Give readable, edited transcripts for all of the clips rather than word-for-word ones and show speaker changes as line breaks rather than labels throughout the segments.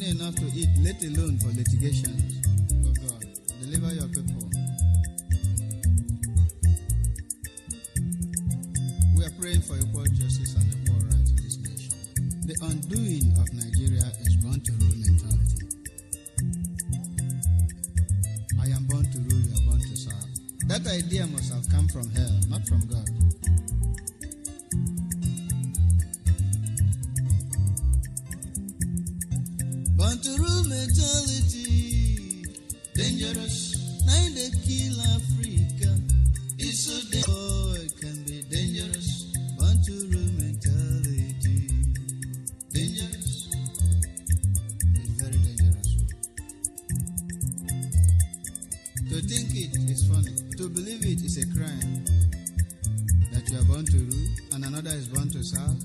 Enough to eat, let alone for litigation. Oh God, deliver your people. We are praying for equal justice and equal rights in this nation. The undoing of Nigeria is born to rule mentality. I am born to rule, you are born to serve. That idea must have come from hell, not from God. Born to rule mentality, dangerous. Now they kill Africa. It's so dangerous. Oh, it can be dangerous. Born to rule mentality, dangerous. It's very dangerous. To think it is funny. To believe it is a crime. That you are born to rule and another is born to serve.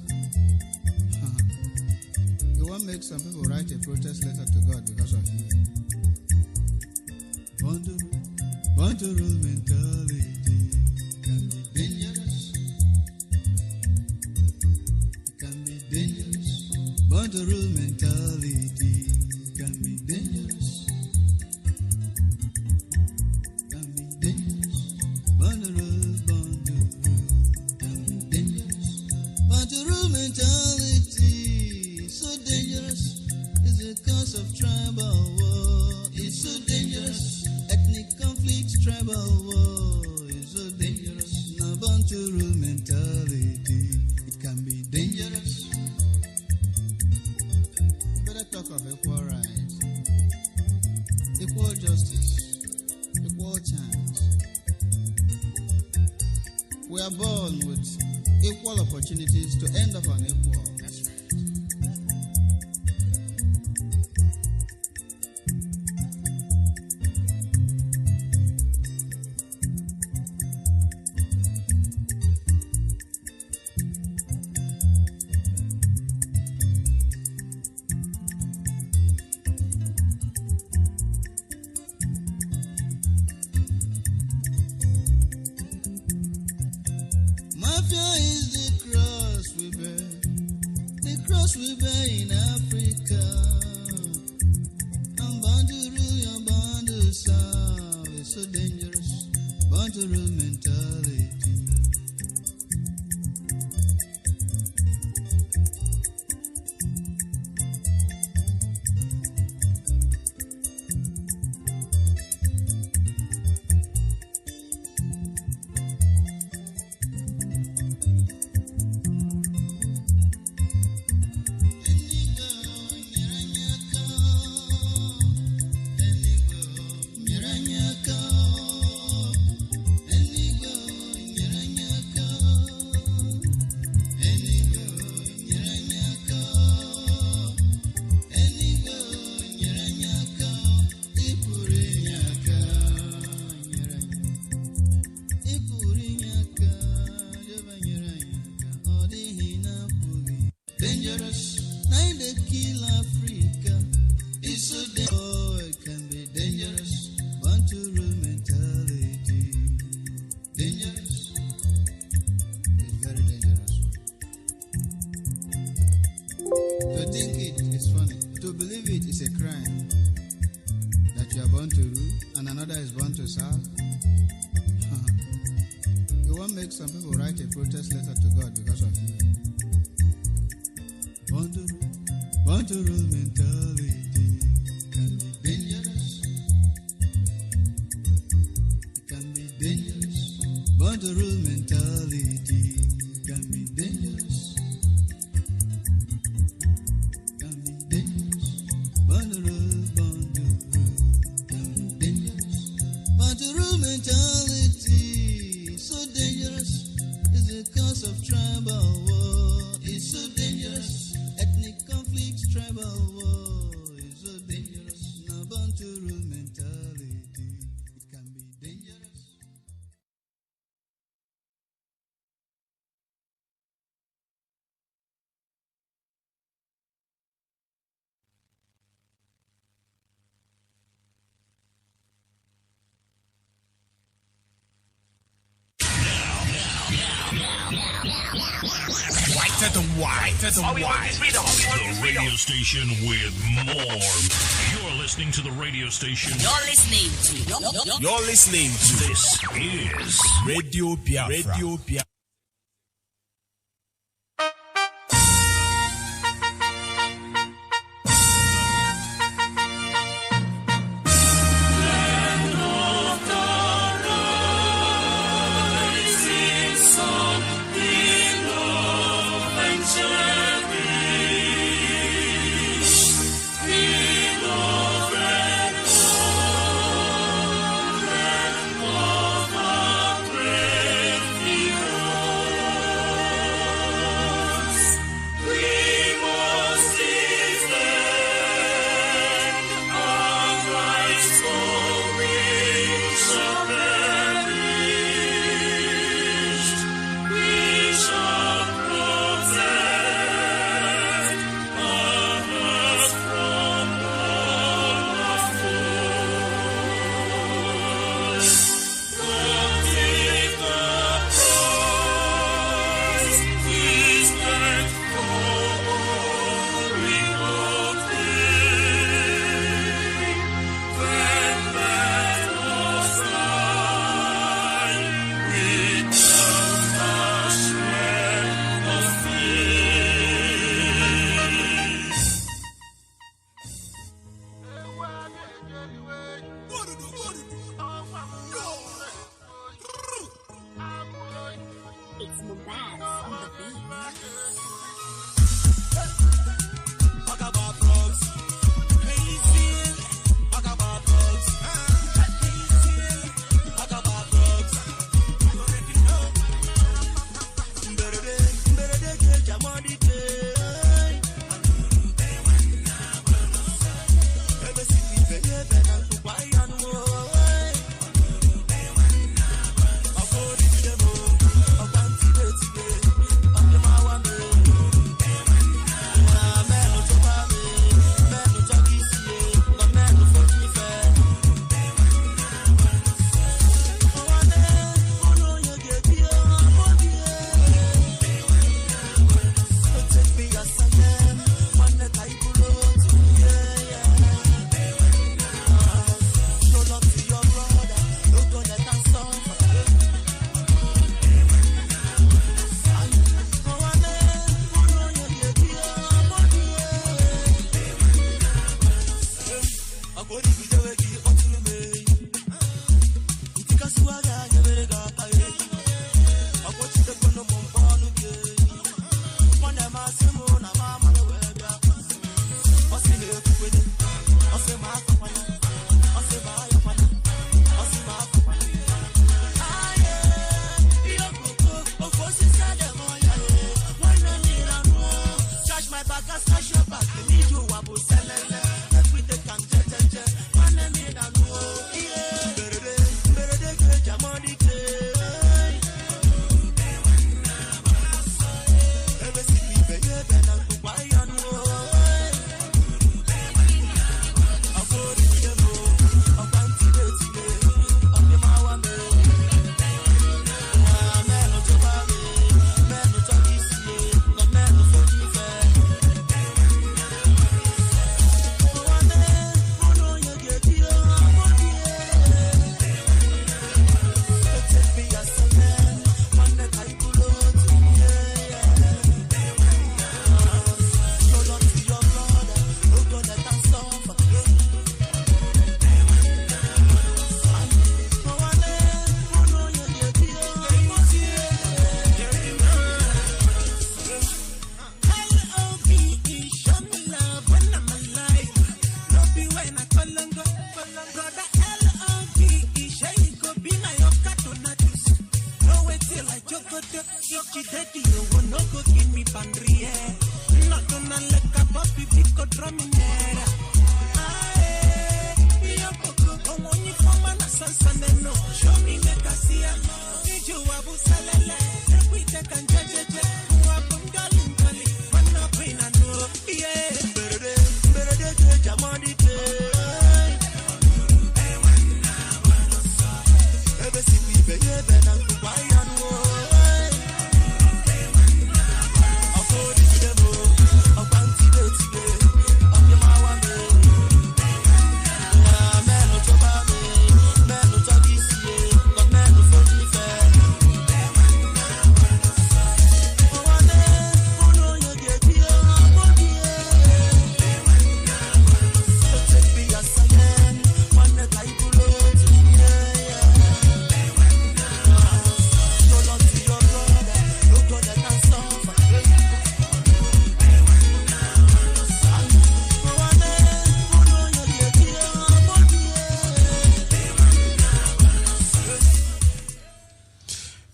You won't make some people write a protest letter to God because of you. Want to rule mentality can be dangerous. It can be dangerous. Want to rule mentality can be dangerous. Can be dangerous. Want to rule can be dangerous. Want to rule mentality so dangerous. It's the cause of tribal war. It's so dangerous. Ethnic conflicts, tribal war is so dangerous. Now born to rule mentality, it can be dangerous. We better talk of equal rights, equal justice, equal chance. We are born with equal opportunities to end up unequal. That's right. Mafia is the cross we bear in Africa. I'm born to rule, you're born to serve. It's so dangerous, born to rule mentality. born to rule and another is born to serve. You won't make some people write a protest letter to God because of you. Born to rule mentality can be dangerous. It can be dangerous. Born to rule mentality can be dangerous. Can be dangerous. Born to rule can be dangerous. Born to rule mentality so dangerous. It's the cause of tribal war. It's so dangerous. Ethnic conflicts, tribal war is so dangerous. Now born to rule mentality, it can be dangerous.
The radio station with more. You're listening to the radio station.
You're listening to.
This is
Radio Biafra.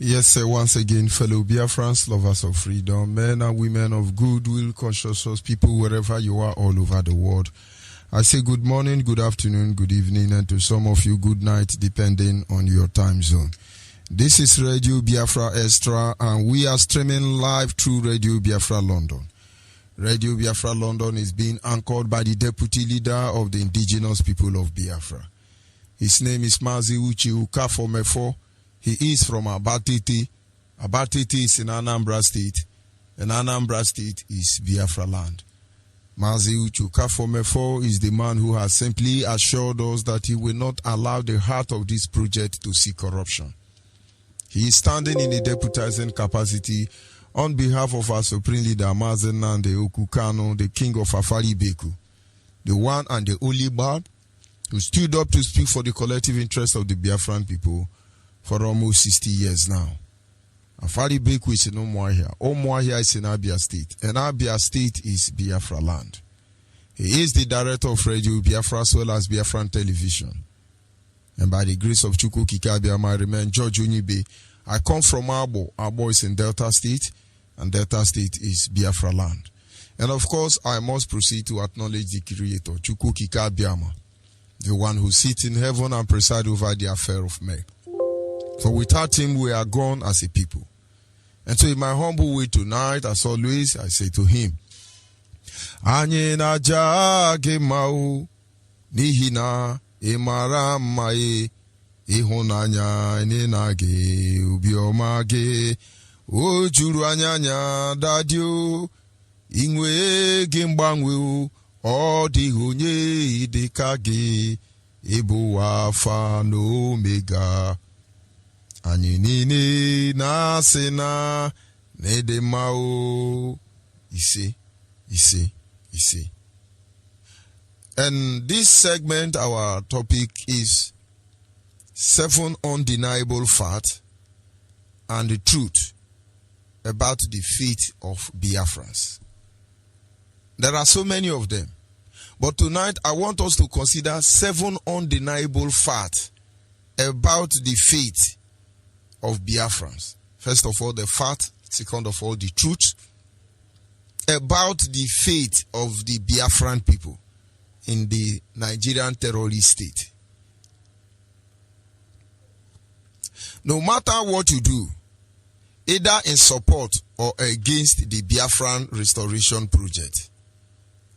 Yes, once again, fellow Biafrans, lovers of freedom, men and women of goodwill, conscious people, wherever you are all over the world. I say good morning, good afternoon, good evening, and to some of you, good night, depending on your time zone. This is Radio Biafra Extra, and we are streaming live through Radio Biafra London. Radio Biafra London is being anchored by the deputy leader of the indigenous people of Biafra. His name is Mazi Ukafomefo. He is from Abatete. Abatete is in Anambra State, and Anambra State is Biafra land. Mazi Ukafomefo is the man who has simply assured us that he will not allow the heart of this project to see corruption. He is standing in a deputizing capacity on behalf of our Supreme Leader Mazi Nande Okukano, the King of Afari Beku, the one and the only man who stood up to speak for the collective interest of the Biafran people for almost 60 years now. Afari Beku is in Umuahia. Umuahia is in Abia State, and Abia State is Biafra land. He is the director of Radio Biafra as well as Biafran Television. And by the grace of Chukwu Kikabiama, I remain George Onyeibe. I come from Abo. Abo is in Delta State, and Delta State is Biafra land. And of course, I must proceed to acknowledge the Creator, Chukwu Kikabiama, the one who sits in heaven and presides over the affair of men. For without him, we are gone as a people. And so in my humble way tonight, as always, I say to him, Anye na jage mau, nihina imara mae, ihunanya inenage, ubiomage, ojuru anyanya dadio, ingwe gimbangwe, odihunye idekage, ebu alpha no omega. Anyị niile na-asị na n'edemao ise. And this segment, our topic is 7 undeniable facts and the truth about the fate of Biafrans. There are so many of them. But tonight, I want us to consider 7 undeniable facts about the fate of Biafrans. First of all, the fact. Second of all, the truth about the fate of the Biafran people in the Nigerian terrorist state. No matter what you do, either in support or against the Biafran restoration project,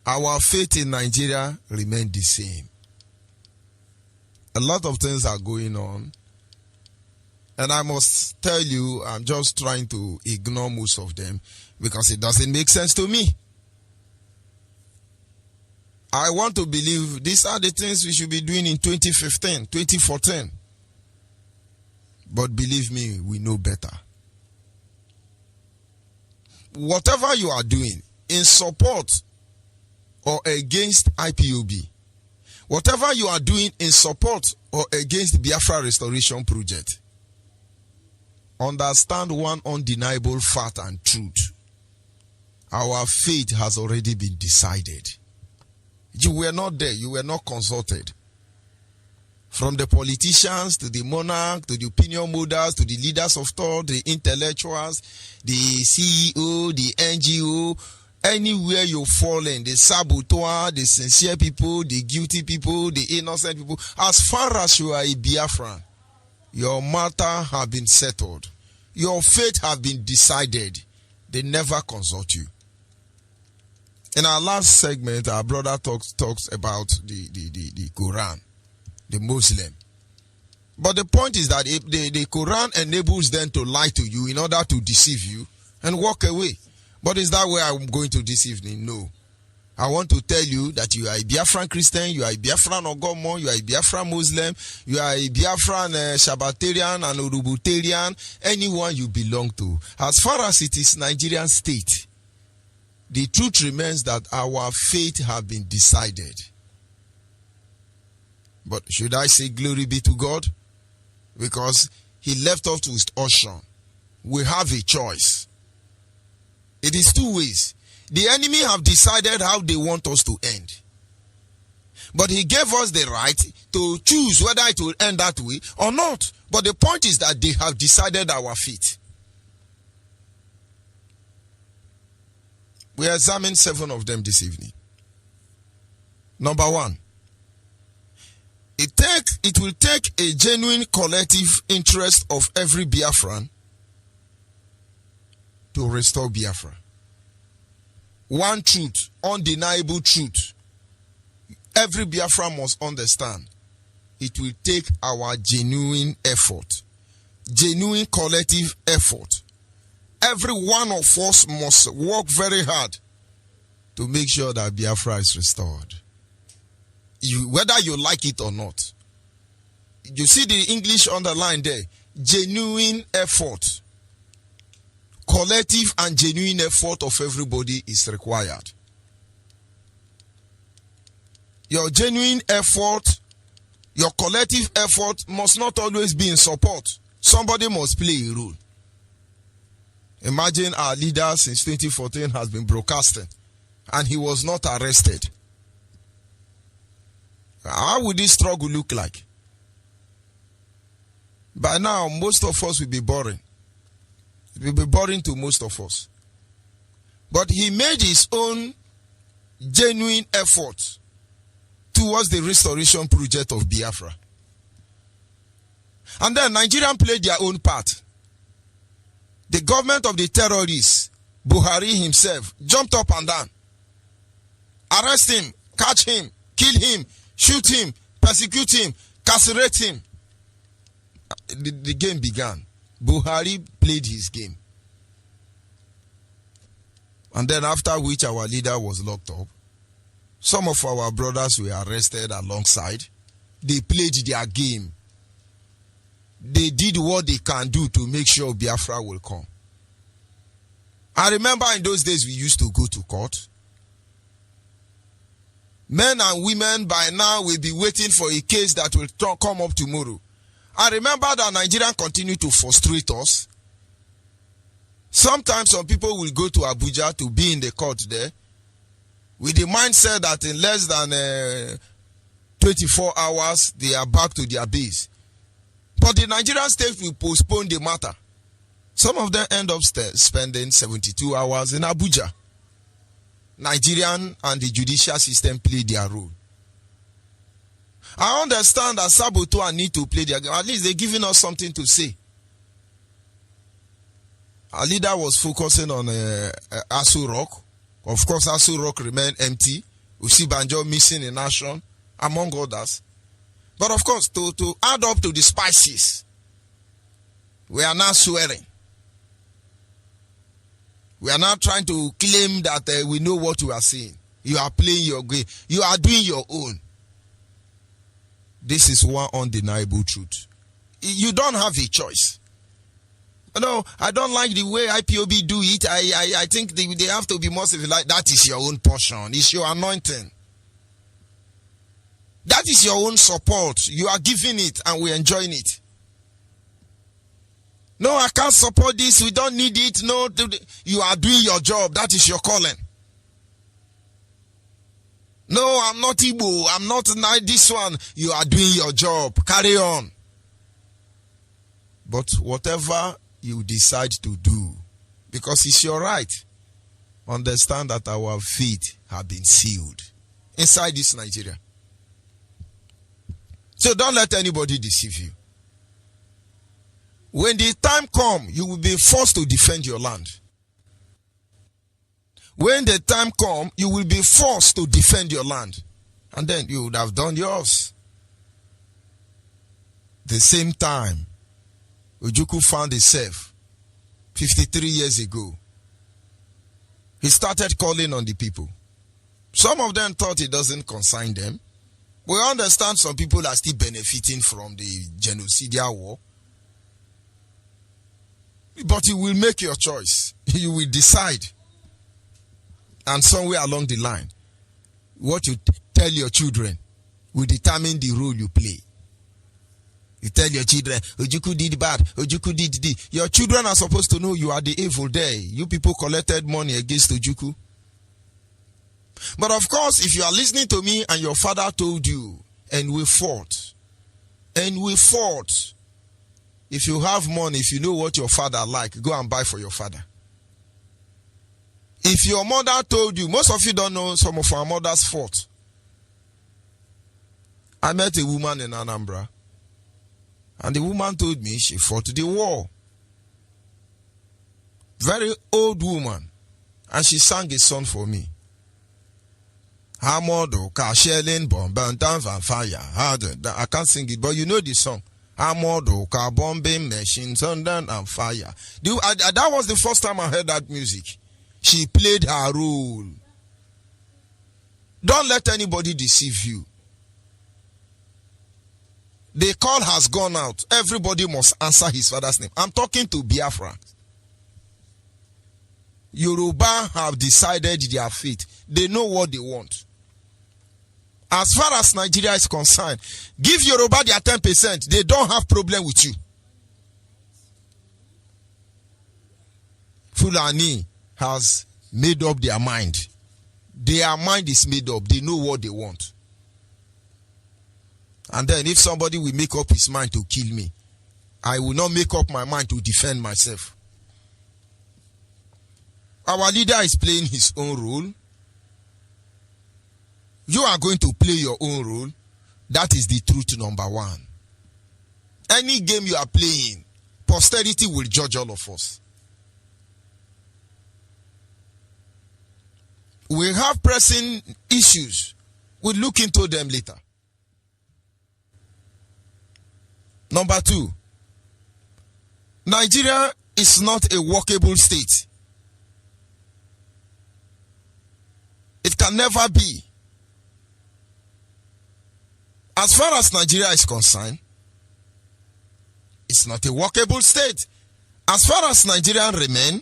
our fate in Nigeria remains the same. A lot of things are going on. And I must tell you, I'm just trying to ignore most of them because it doesn't make sense to me. I want to believe these are the things we should be doing in 2015, 2014. But believe me, we know better. Whatever you are doing in support or against IPOB, whatever you are doing in support or against Biafra Restoration Project, understand one undeniable fact and truth. Our fate has already been decided. You were not there. You were not consulted. From the politicians to the monarch to the opinion holders to the leaders of thought, the intellectuals, the CEO, the NGO, Anywhere you fall in, the saboteur, the sincere people, the guilty people, the innocent people, as far as you are a Biafran, your matter have been settled. Your fate have been decided. They never consult you. In our last segment, our brother talks about the Quran, the Muslim. But the point is that the Quran enables them to lie to you in order to deceive you and walk away. But is that where I'm going to this evening? No. I want to tell you that you are a Biafran Christian, you are a Biafran Ogomo, you are a Biafran Muslim, you are a Biafran Shabbatarian and Urubutarian, anyone you belong to. As far as it is Nigerian state, the truth remains that our fate have been decided. But should I say glory be to God? Because he left us to his ocean. We have a choice. It is two ways. The enemy have decided how they want us to end. But he gave us the right to choose whether it will end that way or not. But the point is that they have decided our fate. We examine 7 of them this evening. Number 1. It will take a genuine collective interest of every Biafran to restore Biafra. One truth, undeniable truth. Every Biafran must understand. It will take our genuine effort. Genuine collective effort. Every one of us must work very hard to make sure that Biafra is restored. Whether you like it or not. You see the English underline there. Genuine effort. Collective and genuine effort of everybody is required. Your genuine effort, your collective effort must not always be in support. Somebody must play a role. Imagine our leader since 2014 has been broadcasting and he was not arrested. How would this struggle look like? By now, most of us will be boring. It will be boring to most of us. But he made his own genuine effort towards the restoration project of Biafra. And then Nigerians played their own part. The government of the terrorists, Buhari himself, jumped up and down. Arrest him, catch him, kill him, shoot him, persecute him, carcerate him. The game began. Buhari played his game. And then after which our leader was locked up, some of our brothers were arrested alongside. They played their game. They did what they can do to make sure Biafra will come. I remember in those days we used to go to court. Men and women by now will be waiting for a case that will come up tomorrow. I remember that Nigerians continue to frustrate us. Sometimes some people will go to Abuja to be in the court there with the mindset that in less than 24 hours they are back to their base. But the Nigerian state will postpone the matter. Some of them end up spending 72 hours in Abuja. Nigerian and the judicial system play their role. I understand that saboteur need to play their game. At least they're giving us something to say. Our leader was focusing on Asu Rock. Of course, Asu Rock remained empty. Usibanjo missing in action, among others. But of course, to add up to the spices, we are now swearing. We are now trying to claim that we know what you are saying. You are playing your game. You are doing your own. This is one undeniable truth. You don't have a choice. No, I don't like the way IPOB do it. I think they have to be more civilized. That is your own portion. It's your anointing. That is your own support. You are giving it and we're enjoying it. No, I can't support this. We don't need it. No, you are doing your job. That is your calling. No, I'm not Igbo. I'm not this one. You are doing your job. Carry on. But whatever you decide to do, because it's your right. understand that our feet have been sealed inside this Nigeria. So don't let anybody deceive you. When the time comes, you will be forced to defend your land. When the time comes, you will be forced to defend your land. And then you would have done yours. The same time, Ojukwu found himself 53 years ago. He started calling on the people. Some of them thought it doesn't concern them. We understand some people are still benefiting from the genocidal war. But you will make your choice. You will decide. And somewhere along the line, what you tell your children will determine the role you play. You tell your children, Ojukwu did bad, Ojukwu did this. Your children are supposed to know you are the evil there. You people collected money against Ojukwu. But of course, if you are listening to me and your father told you, and we fought, if you have money, if you know what your father like, go and buy for your father. If your mother told you, most of you don't know some of our mothers fought. I met a woman in Anambra, and the woman told me she fought the war. Very old woman, and she sang a song for me. Hamodo Kashelin Bomban Fire. I can't sing it, but you know the song. Hamodo Ka bombing machines and fire. That was the first time I heard that music. She played her role. Don't let anybody deceive you. The call has gone out. Everybody must answer his father's name. I'm talking to Biafra. Yoruba have decided their fate. They know what they want. As far as Nigeria is concerned, give Yoruba their 10%. They don't have problem with you. Fulani has made up their mind. Their mind is made up. They know what they want. And then if somebody will make up his mind to kill me, I will not make up my mind to defend myself. Our leader is playing his own role. You are going to play your own role. That is the truth number one. Any game you are playing, posterity will judge all of us. We have pressing issues. We'll look into them later. Number two, Nigeria is not a workable state. It can never be. As far as Nigeria is concerned, it's not a workable state. As far as Nigerians remain,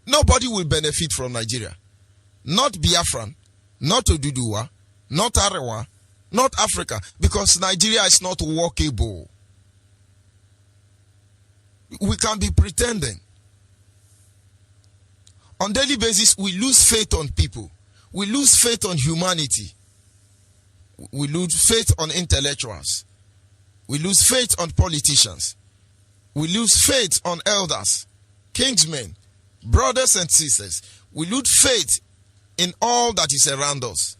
nobody will benefit from Nigeria. Not Biafran, not Oduduwa, not Arewa, not Africa, because Nigeria is not workable. We can be pretending. On a daily basis, we lose faith on people. We lose faith on humanity. We lose faith on intellectuals. We lose faith on politicians. We lose faith on elders, kingsmen, brothers and sisters. We lose faith in all that is around us.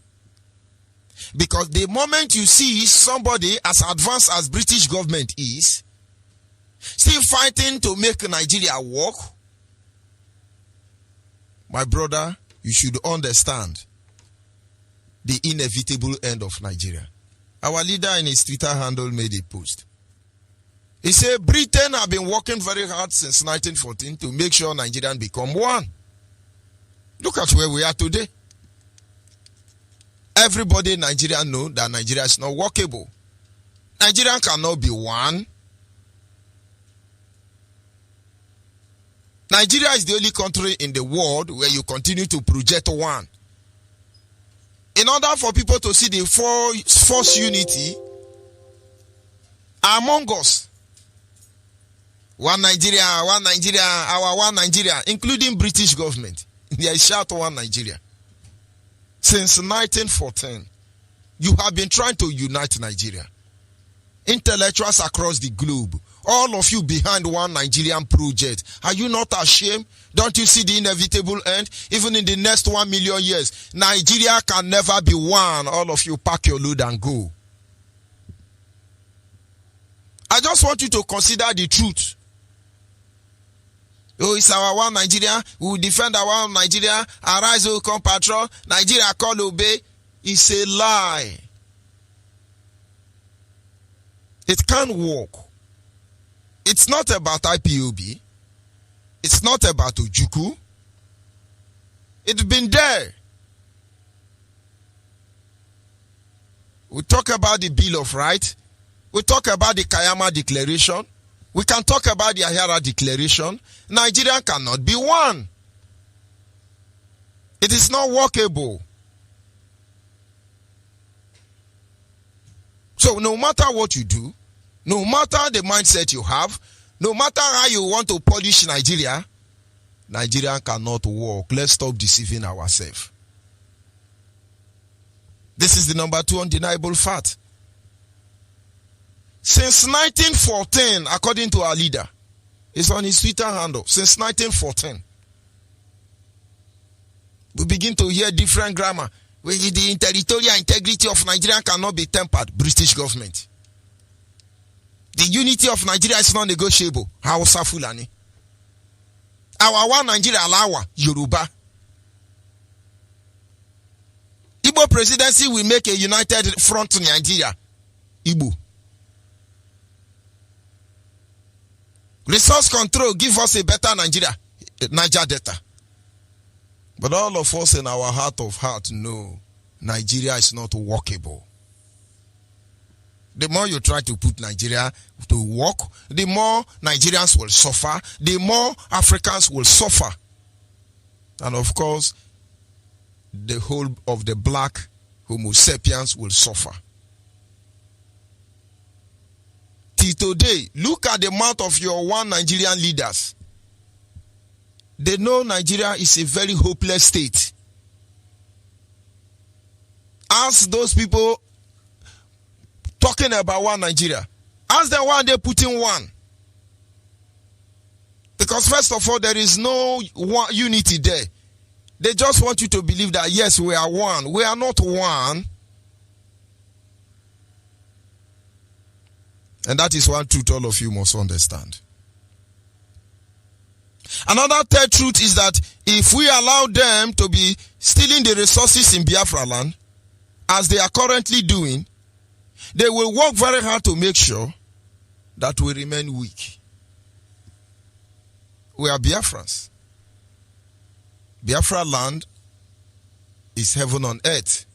Because the moment you see somebody as advanced as British government is, still fighting to make Nigeria work, my brother, you should understand the inevitable end of Nigeria. Our leader in his Twitter handle made a post. He said, Britain have been working very hard since 1914 to make sure Nigerians become one. Look at where we are today. Everybody in Nigeria knows that Nigeria is not workable. Nigeria cannot be one. Nigeria is the only country in the world where you continue to project one. In order for people to see the force unity among us, one Nigeria, our one Nigeria, including British government, they shout one Nigeria. Since 1914, you have been trying to unite Nigeria. Intellectuals across the globe All of you behind one Nigerian project. Are you not ashamed? Don't you see the inevitable end? Even in the next 1 million years, Nigeria can never be one. All of you pack your load and go. I just want you to consider the truth. Oh, it's our one Nigeria. We will defend our one Nigeria. Arise, O come patrol. Nigeria call obey. It's a lie. It can't work. It's not about IPOB. It's not about Ojukwu. It's been there. We talk about the Bill of Rights. We talk about the Kayama Declaration. We can talk about the Ahara Declaration. Nigeria cannot be one. It is not workable. So no matter what you do, no matter the mindset you have, no matter how you want to polish Nigeria, Nigeria cannot work. Let's stop deceiving ourselves. This is the number 2 undeniable fact. Since 1914, according to our leader, it's on his Twitter handle, since 1914, we begin to hear different grammar. The territorial integrity of Nigeria cannot be tempered. British government. The unity of Nigeria is not negotiable. Hausa Fulani. Our one Nigeria Alawa, Yoruba. Igbo presidency will make a united front to Nigeria. Igbo. Resource control give us a better Nigeria. Niger Delta. But all of us in our heart of heart know Nigeria is not workable. The more you try to put Nigeria to work, the more Nigerians will suffer, the more Africans will suffer. And of course, the whole of the black Homo sapiens will suffer. Till today, look at the mouth of your one Nigerian leaders. They know Nigeria is a very hopeless state. Ask those people talking about one Nigeria. Ask them why they put in one. Because first of all, there is no unity there. They just want you to believe that yes, we are one. We are not one. And that is one truth all of you must understand. Another third truth is that if we allow them to be stealing the resources in Biafra land, as they are currently doing, they will work very hard to make sure that we remain weak. We are Biafrans. Biafra land is heaven on earth.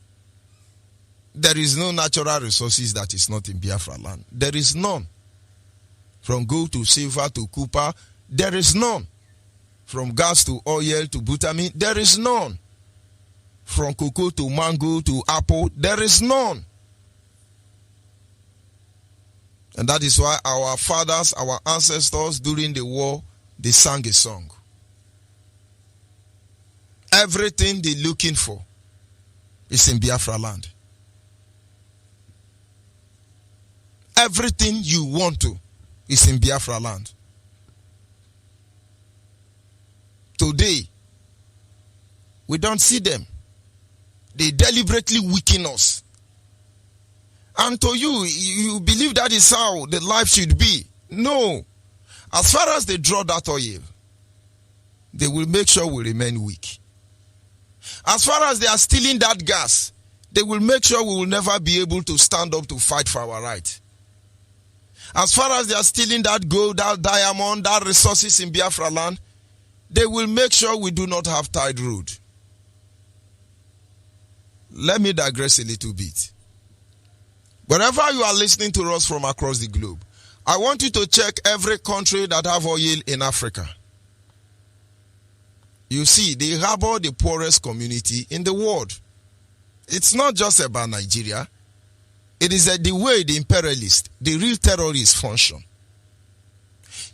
There is no natural resources that is not in Biafra land. There is none. From gold to silver to copper, there is none. From gas to oil to butane, there is none. From cocoa to mango to apple, there is none. And that is why our fathers, our ancestors during the war, they sang a song. Everything they're looking for is in Biafra land. Everything you want to is in Biafra land. Today, we don't see them. They deliberately weaken us. And to you, you believe that is how the life should be. No. As far as they draw that oil, they will make sure we remain weak. As far as they are stealing that gas, they will make sure we will never be able to stand up to fight for our right. As far as they are stealing that gold, that diamond, that resources in Biafra land, they will make sure we do not have tied road. Let me digress a little bit. Wherever you are listening to us from across the globe, I want you to check every country that have oil in Africa. You see, they harbor the poorest community in the world. It's not just about Nigeria. It is the way the imperialists, the real terrorists function.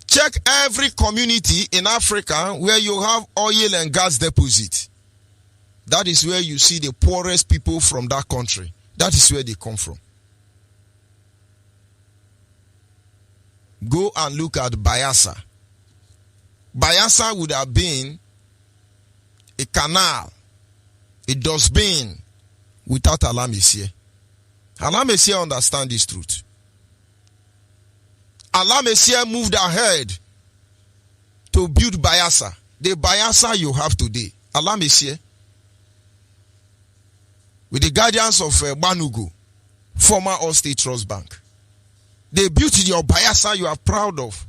Check every community in Africa where you have oil and gas deposit. That is where you see the poorest people from that country. That is where they come from. Go and look at Biafra. Biafra would have been a canal, a dustbin without Allah Messiah. Allah Messiah understand this truth. Allah Messiah moved ahead to build Biafra. The Biafra you have today. Allah Messiah. With the guidance of Banugo, former All-State Trust Bank. They built your Biafra you are proud of.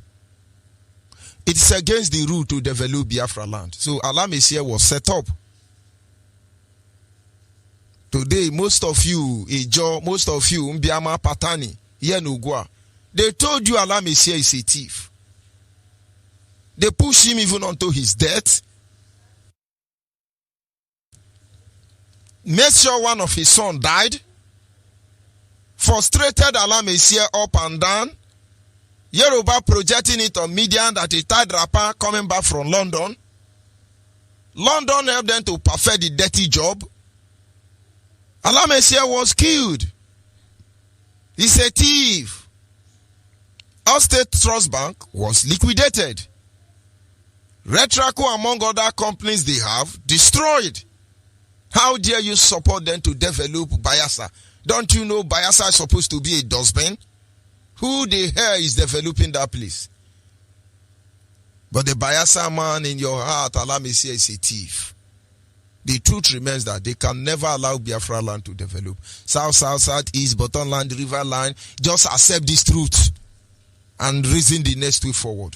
It is against the rule to develop Biafra land. So Allah Messiah was set up. Today, most of you, Ijo, most of you, Mbiama Patani, Yenugwa, they told you Allah Messiah is a thief. They pushed him even unto his death. Made sure one of his sons died. Frustrated Allah Messiah up and down. Yoruba projecting it on media that a third rapper coming back from London. London helped them to perfect the dirty job. Allah Messiah was killed. He's a thief. All-State Trust Bank was liquidated. Retraco, among other companies they have, destroyed. How dare you support them to develop Biafra? Don't you know Biafra is supposed to be a dustbin? Who the hell is developing that place? But the Biafra man in your heart, Allah Messiah, is a thief. The truth remains that they can never allow Biafra land to develop. South, south, south, east, bottom land, river line. Just accept this truth and reason the next way forward.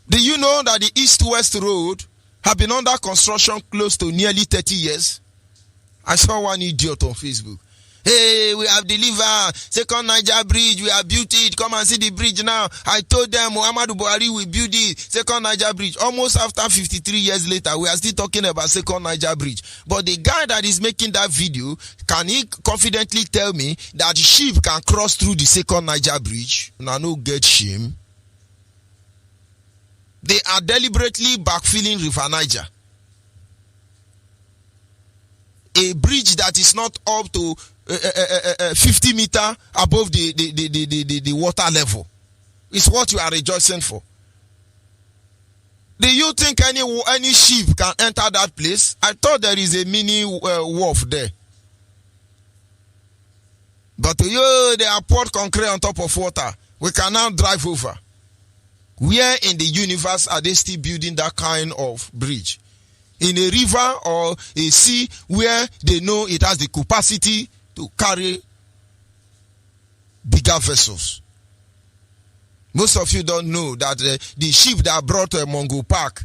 Do you know that the east-west road have been under construction close to nearly 30 years? I saw one idiot on Facebook. Hey, we have delivered second Niger bridge. We have built it. Come and see the bridge now. I told them Muhammadu Buhari will build it. Second Niger bridge. Almost after 53 years later, we are still talking about second Niger bridge. But the guy that is making that video, can he confidently tell me that sheep can cross through the second Niger bridge? Now no get shame. They are deliberately backfilling River Niger. A bridge that is not up to 50 meters above the water level is what you are rejoicing for. Do you think any ship can enter that place? I thought there is a mini wharf there. But they are poured concrete on top of water. We can now drive over. Where in the universe are they still building that kind of bridge? In a river or a sea where they know it has the capacity to carry bigger vessels. Most of you don't know that the ship that brought Mongo Park,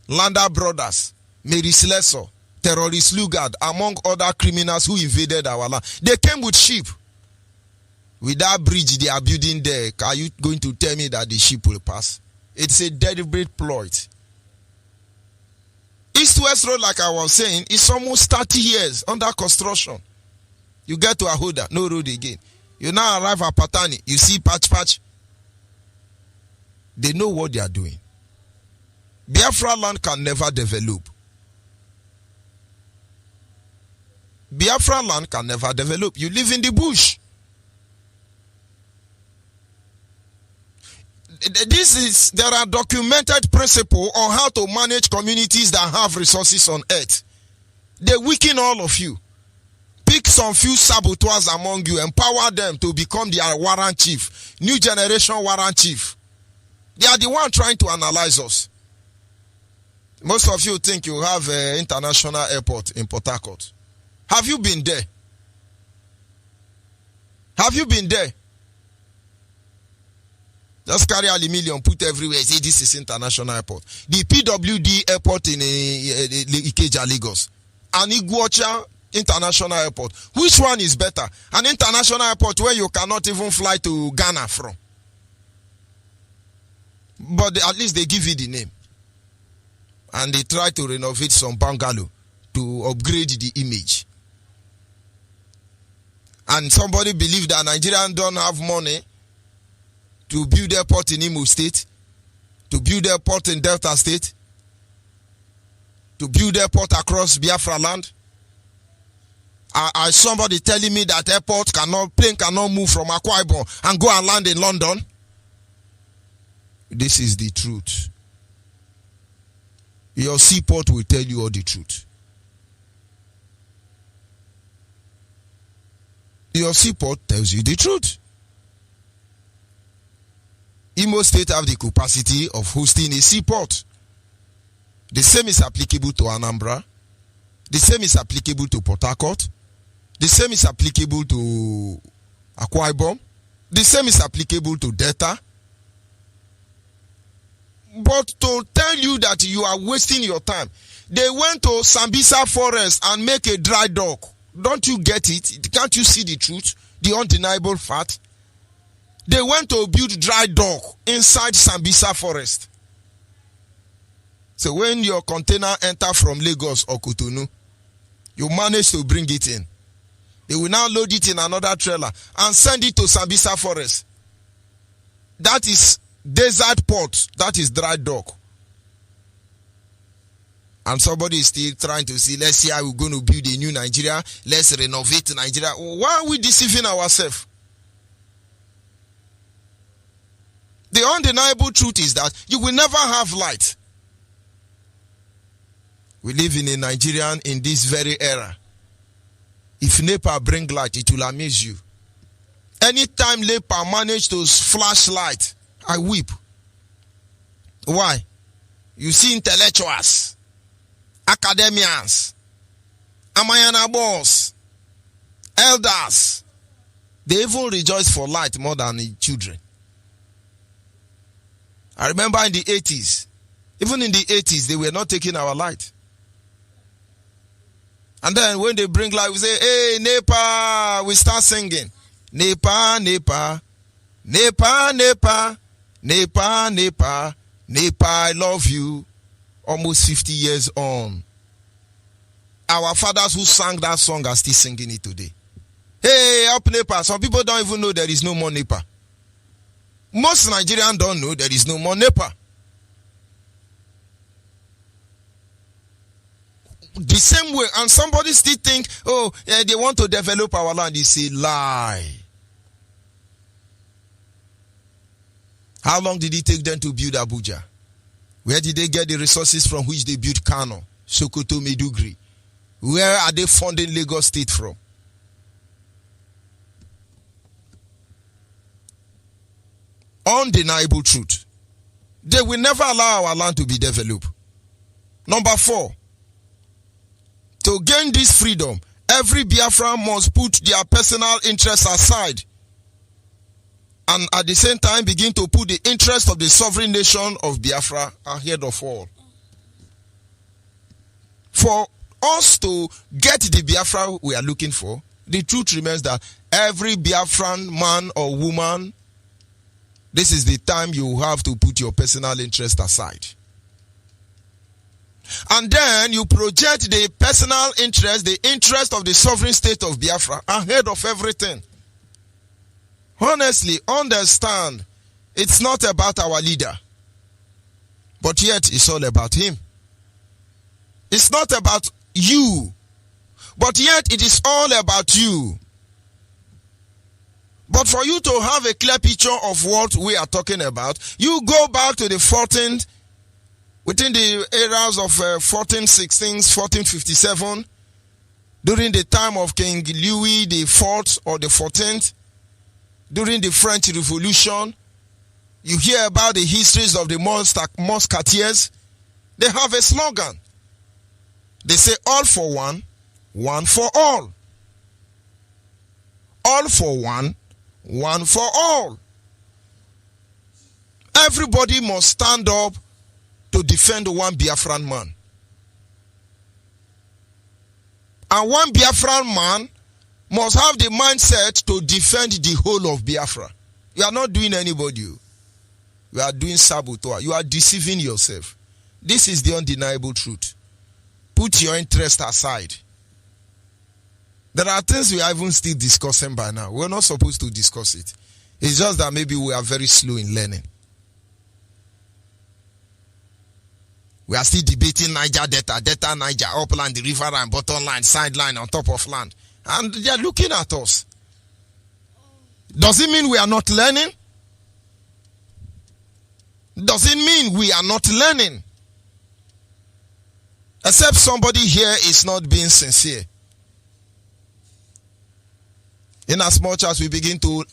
Landa Brothers, Mary Slessor, terrorist Lugard, among other criminals who invaded our land, they came with ship. With that bridge they are building there, are you going to tell me that the ship will pass? It's a deliberate ploy. East-West Road, like I was saying, is almost 30 years under construction. You get to Ahoda, no road again. You now arrive at Patani, you see patch. They know what they are doing. Biafra land can never develop. Biafra land can never develop. You live in the bush. There are documented principles on how to manage communities that have resources on earth. They weaken all of you. Pick some few saboteurs among you, empower them to become their warrant chief, new generation warrant chief. They are the one trying to analyze us. Most of you think you have an international airport in Port Harcourt. Have you been there? Have you been there? Just carry aluminium, put everywhere. Say this is international airport. The PWD airport in Ikeja, Lagos, and Iguacha International Airport. Which one is better? An international airport where you cannot even fly to Ghana from. But at least they give you the name. And they try to renovate some bungalow to upgrade the image. And somebody believe that Nigerians don't have money to build airport in Imo State, to build airport in Delta State, to build airport across Biafra land. somebody telling me that plane cannot move from Akwa Ibom and go and land in London. This is the truth. Your seaport will tell you all the truth. Your seaport tells you the truth. Imo State have the capacity of hosting a seaport. The same is applicable to Anambra. The same is applicable to Port Harcourt. The same is applicable to Akwa Ibom. The same is applicable to Delta. But to tell you that you are wasting your time, they went to Sambisa Forest and make a dry dock. Don't you get it? Can't you see the truth? The undeniable fact? They went to build dry dock inside Sambisa Forest. So when your container enter from Lagos or Cotonou, you manage to bring it in. They will now load it in another trailer and send it to Sambisa Forest. That is desert port. That is dry dock. And somebody is still trying to see, let's see how we're going to build a new Nigeria. Let's renovate Nigeria. Why are we deceiving ourselves? The undeniable truth is that you will never have light. We live in a Nigerian in this very era. If NEPA bring light, it will amaze you. Anytime NEPA manage to flash light, I weep. Why? You see intellectuals, academians, Amayana boss, elders, they even rejoice for light more than the children. I remember in the 80s, even in the 80s, they were not taking our light. And then when they bring light, we say, hey, NEPA, we start singing. NEPA, NEPA, NEPA, NEPA, NEPA, NEPA, NEPA, I love you. Almost 50 years on. Our fathers who sang that song are still singing it today. Hey, up NEPA. Some people don't even know there is no more NEPA. Most Nigerians don't know there is no more NEPA. The same way, and somebody still think, oh, yeah, they want to develop our land. It's a lie. How long did it take them to build Abuja? Where did they get the resources from which they built Kano, Sokoto, Maiduguri? Where are they funding Lagos State from? Undeniable truth. They will never allow our land to be developed. Number 4. To gain this freedom, every Biafra must put their personal interests aside and at the same time begin to put the interest of the sovereign nation of Biafra ahead of all. For us to get the Biafra we are looking for, the truth remains that every Biafran man or woman, this is the time you have to put your personal interest aside. And then you project the personal interest, the interest of the sovereign state of Biafra ahead of everything. Honestly, understand, it's not about our leader, but yet it's all about him. It's not about you, but yet it is all about you. But for you to have a clear picture of what we are talking about, you go back to the 14th, within the eras of 1416, 1457, during the time of King Louis the 4th or the 14th, during the French Revolution, you hear about the histories of the Musketeers. They have a slogan. They say, all for one, one for all. All for one, one for all. Everybody must stand up to defend one Biafran man. And one Biafran man must have the mindset to defend the whole of Biafra. You are not doing anybody. You are doing sabotage. You are deceiving yourself. This is the undeniable truth. Put your interest aside. There are things we are even still discussing by now. We're not supposed to discuss it. It's just that maybe we are very slow in learning. We are still debating Niger Delta, Niger, upland, the river line, bottom line, sideline, on top of land. And they are looking at us. Does it mean we are not learning? Does it mean we are not learning? Except somebody here is not being sincere. In as much as we begin to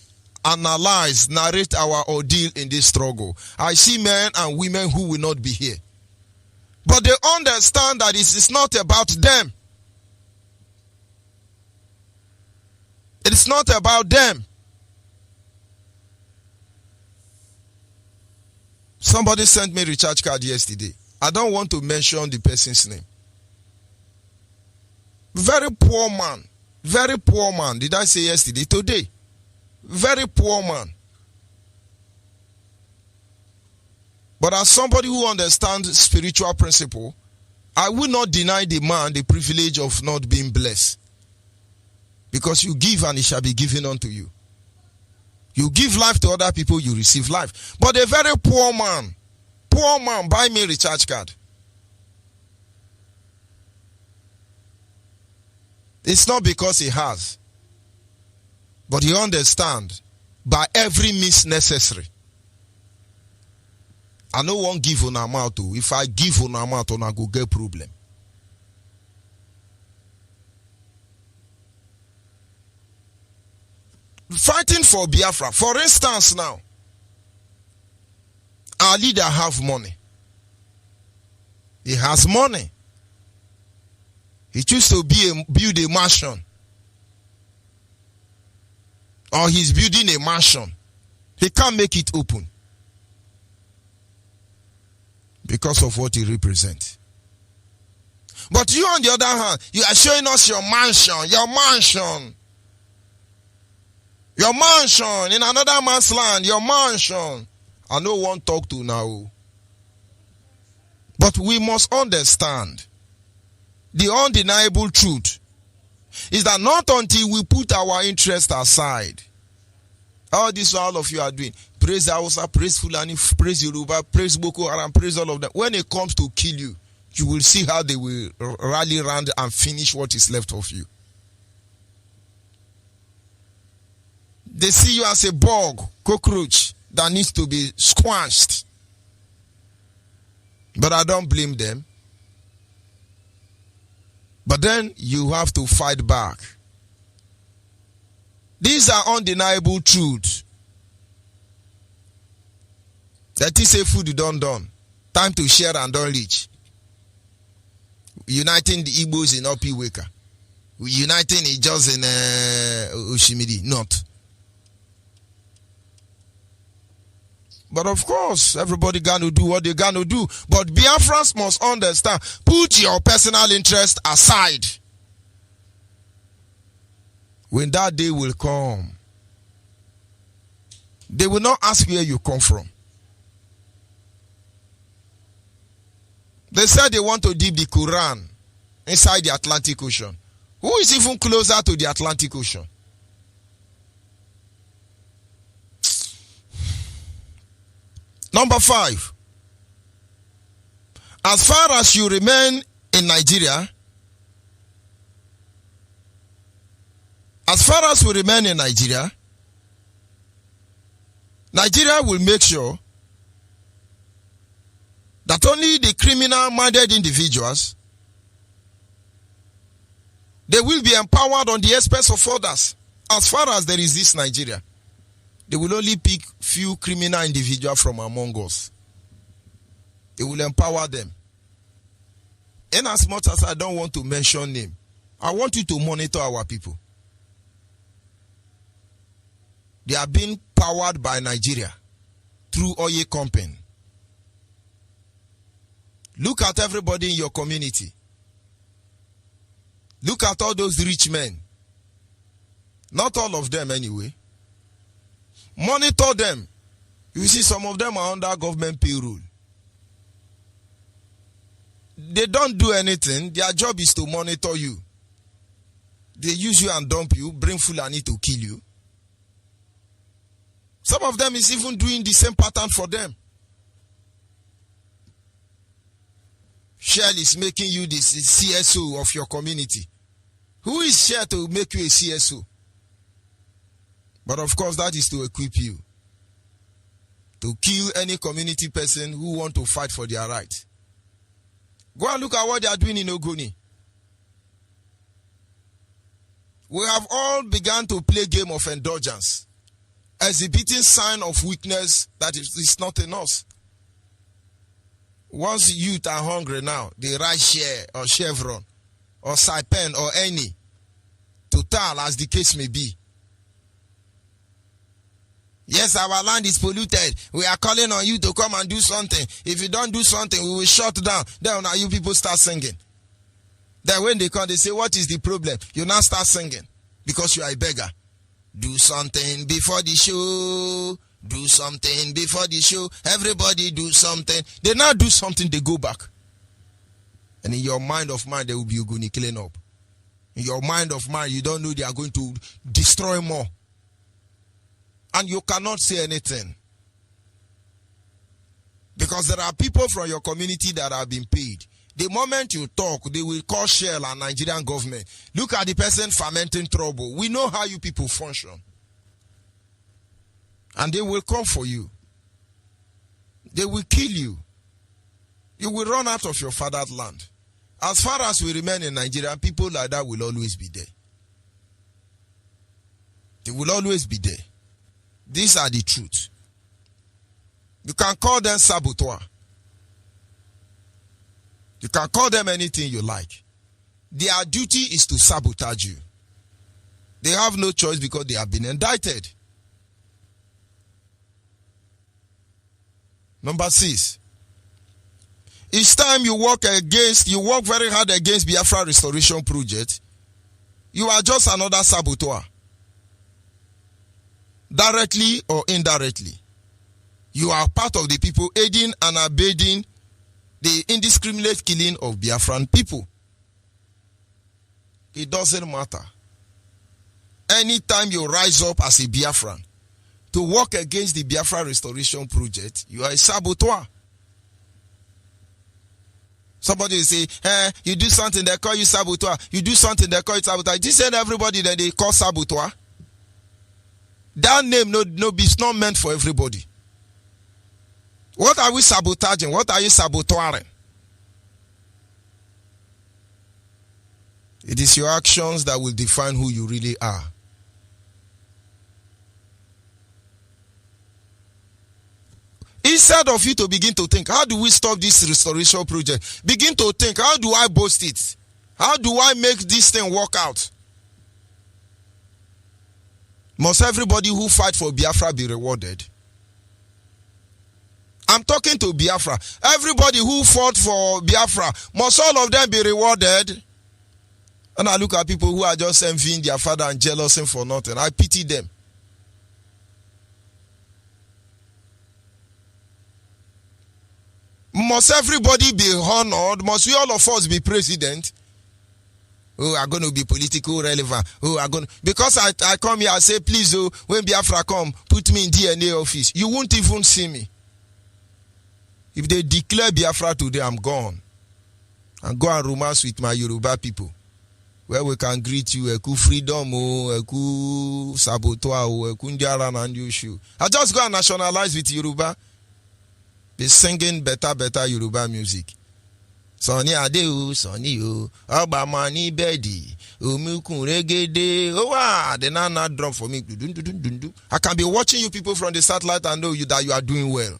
analyze, narrate our ordeal in this struggle, I see men and women who will not be here. But they understand that it is not about them. It is not about them. Somebody sent me a recharge card yesterday. I don't want to mention the person's name. Very poor man. Very poor man. Did I say yesterday? Today. Very poor man. But as somebody who understands spiritual principle, I will not deny the man the privilege of not being blessed. Because you give and it shall be given unto you. You give life to other people, you receive life. But a very poor man, buy me a recharge card. It's not because he has. But he understands by every means necessary. I no one give on amount to. If I give on amount, I go get problem. Fighting for Biafra. For instance now, our leader have money. He has money. He chooses to build a mansion. Or he's building a mansion. He can't make it open. Because of what he represents. But you on the other hand, you are showing us your mansion. Your mansion in another man's land. Your mansion. I no one talk to now. But we must understand the undeniable truth is that not until we put our interest aside, all this all of you are doing, praise Hausa, praise Fulani, praise Yoruba, praise Boko Haram, praise all of them. When it comes to kill you, you will see how they will rally around and finish what is left of you. They see you as a bug, cockroach that needs to be squashed. But I don't blame them. But then you have to fight back. These are undeniable truths. That is a food done. Time to share and don't reach. Uniting the Igbos in Opiweka. Uniting it just in Oshimidi. Not. But of course, everybody gonna do what they gonna do. But Biafrans must understand, put your personal interest aside. When that day will come, they will not ask where you come from. They said they want to dip the Quran inside the Atlantic Ocean. Who is even closer to the Atlantic Ocean? Number 5. As far as you remain in Nigeria, Nigeria will make sure that only the criminal-minded individuals, they will be empowered on the expense of others. As far as there is this Nigeria, they will only pick few criminal individuals from among us. They will empower them. In as much as I don't want to mention name, I want you to monitor our people. They are being powered by Nigeria through oil company. Look at everybody in your community. Look at all those rich men. Not all of them anyway. Monitor them. You see, some of them are under government payroll. They don't do anything. Their job is to monitor you. They use you and dump you, bring Fulani to kill you. Some of them is even doing the same pattern for them. Shell is making you the CSO of your community. Who is Shell to make you a CSO? But of course, that is to equip you to kill any community person who want to fight for their right. Go and look at what they are doing in Ogoni. We have all begun to play game of indulgence, exhibiting sign of weakness that is not in us. Once youth are hungry now, they write Share or Chevron or Saipen or any, Total as the case may be. Yes, our land is polluted. We are calling on you to come and do something. If you don't do something, we will shut down. Then now you people start singing. Then when they come, they say, what is the problem? You now start singing because you are a beggar. Do something before the show. Do something before the show. Everybody do something. They now do something, they go back. And in your mind of mind, there will be Ogoni clean up. In your mind of mind, you don't know they are going to destroy more. And you cannot say anything. Because there are people from your community that have been paid. The moment you talk, they will call Shell and Nigerian government. Look at the person fermenting trouble. We know how you people function. And they will come for you. They will kill you. You will run out of your father's land. As far as we remain in Nigeria, people like that will always be there. They will always be there. These are the truth. You can call them saboteur. You can call them anything you like. Their duty is to sabotage you. They have no choice because they have been indicted. Number 6. Each time you work very hard against Biafra restoration project, you are just another saboteur. Directly or indirectly. You are part of the people aiding and abetting the indiscriminate killing of Biafran people. It doesn't matter. Anytime you rise up as a Biafran to work against the Biafra restoration project, you are a saboteur. Somebody will say, you do something, they call you saboteur. You do something, they call you saboteur. This ain't everybody that they call saboteur. That name is not meant for everybody. What are we sabotaging? What are you saboteuring? It is your actions that will define who you really are. Instead of you to begin to think, how do we stop this restoration project? Begin to think, how do I boost it? How do I make this thing work out? Must everybody who fight for Biafra be rewarded? I'm talking to Biafra. Everybody who fought for Biafra, must all of them be rewarded? And I look at people who are just envying their father and jealousy for nothing. I pity them. Must everybody be honored? Must we all of us be president? Oh, I'm going to be political relevant. Oh, I'm going to, because I come here, I say, please, oh, when Biafra come, put me in DNA office. You won't even see me. If they declare Biafra today, I'm gone. And go and romance with my Yoruba people. Where we can greet you, Eku freedom, Eku saboteur, Eku Ndiara and Yushu. I just go and nationalize with Yoruba. Be singing better Yoruba music. Sonny Adeu, Sonny O, Obamani Bedi, Umukun Regede. Oh, they not drum for me. I can be watching you people from the satellite and know you that you are doing well.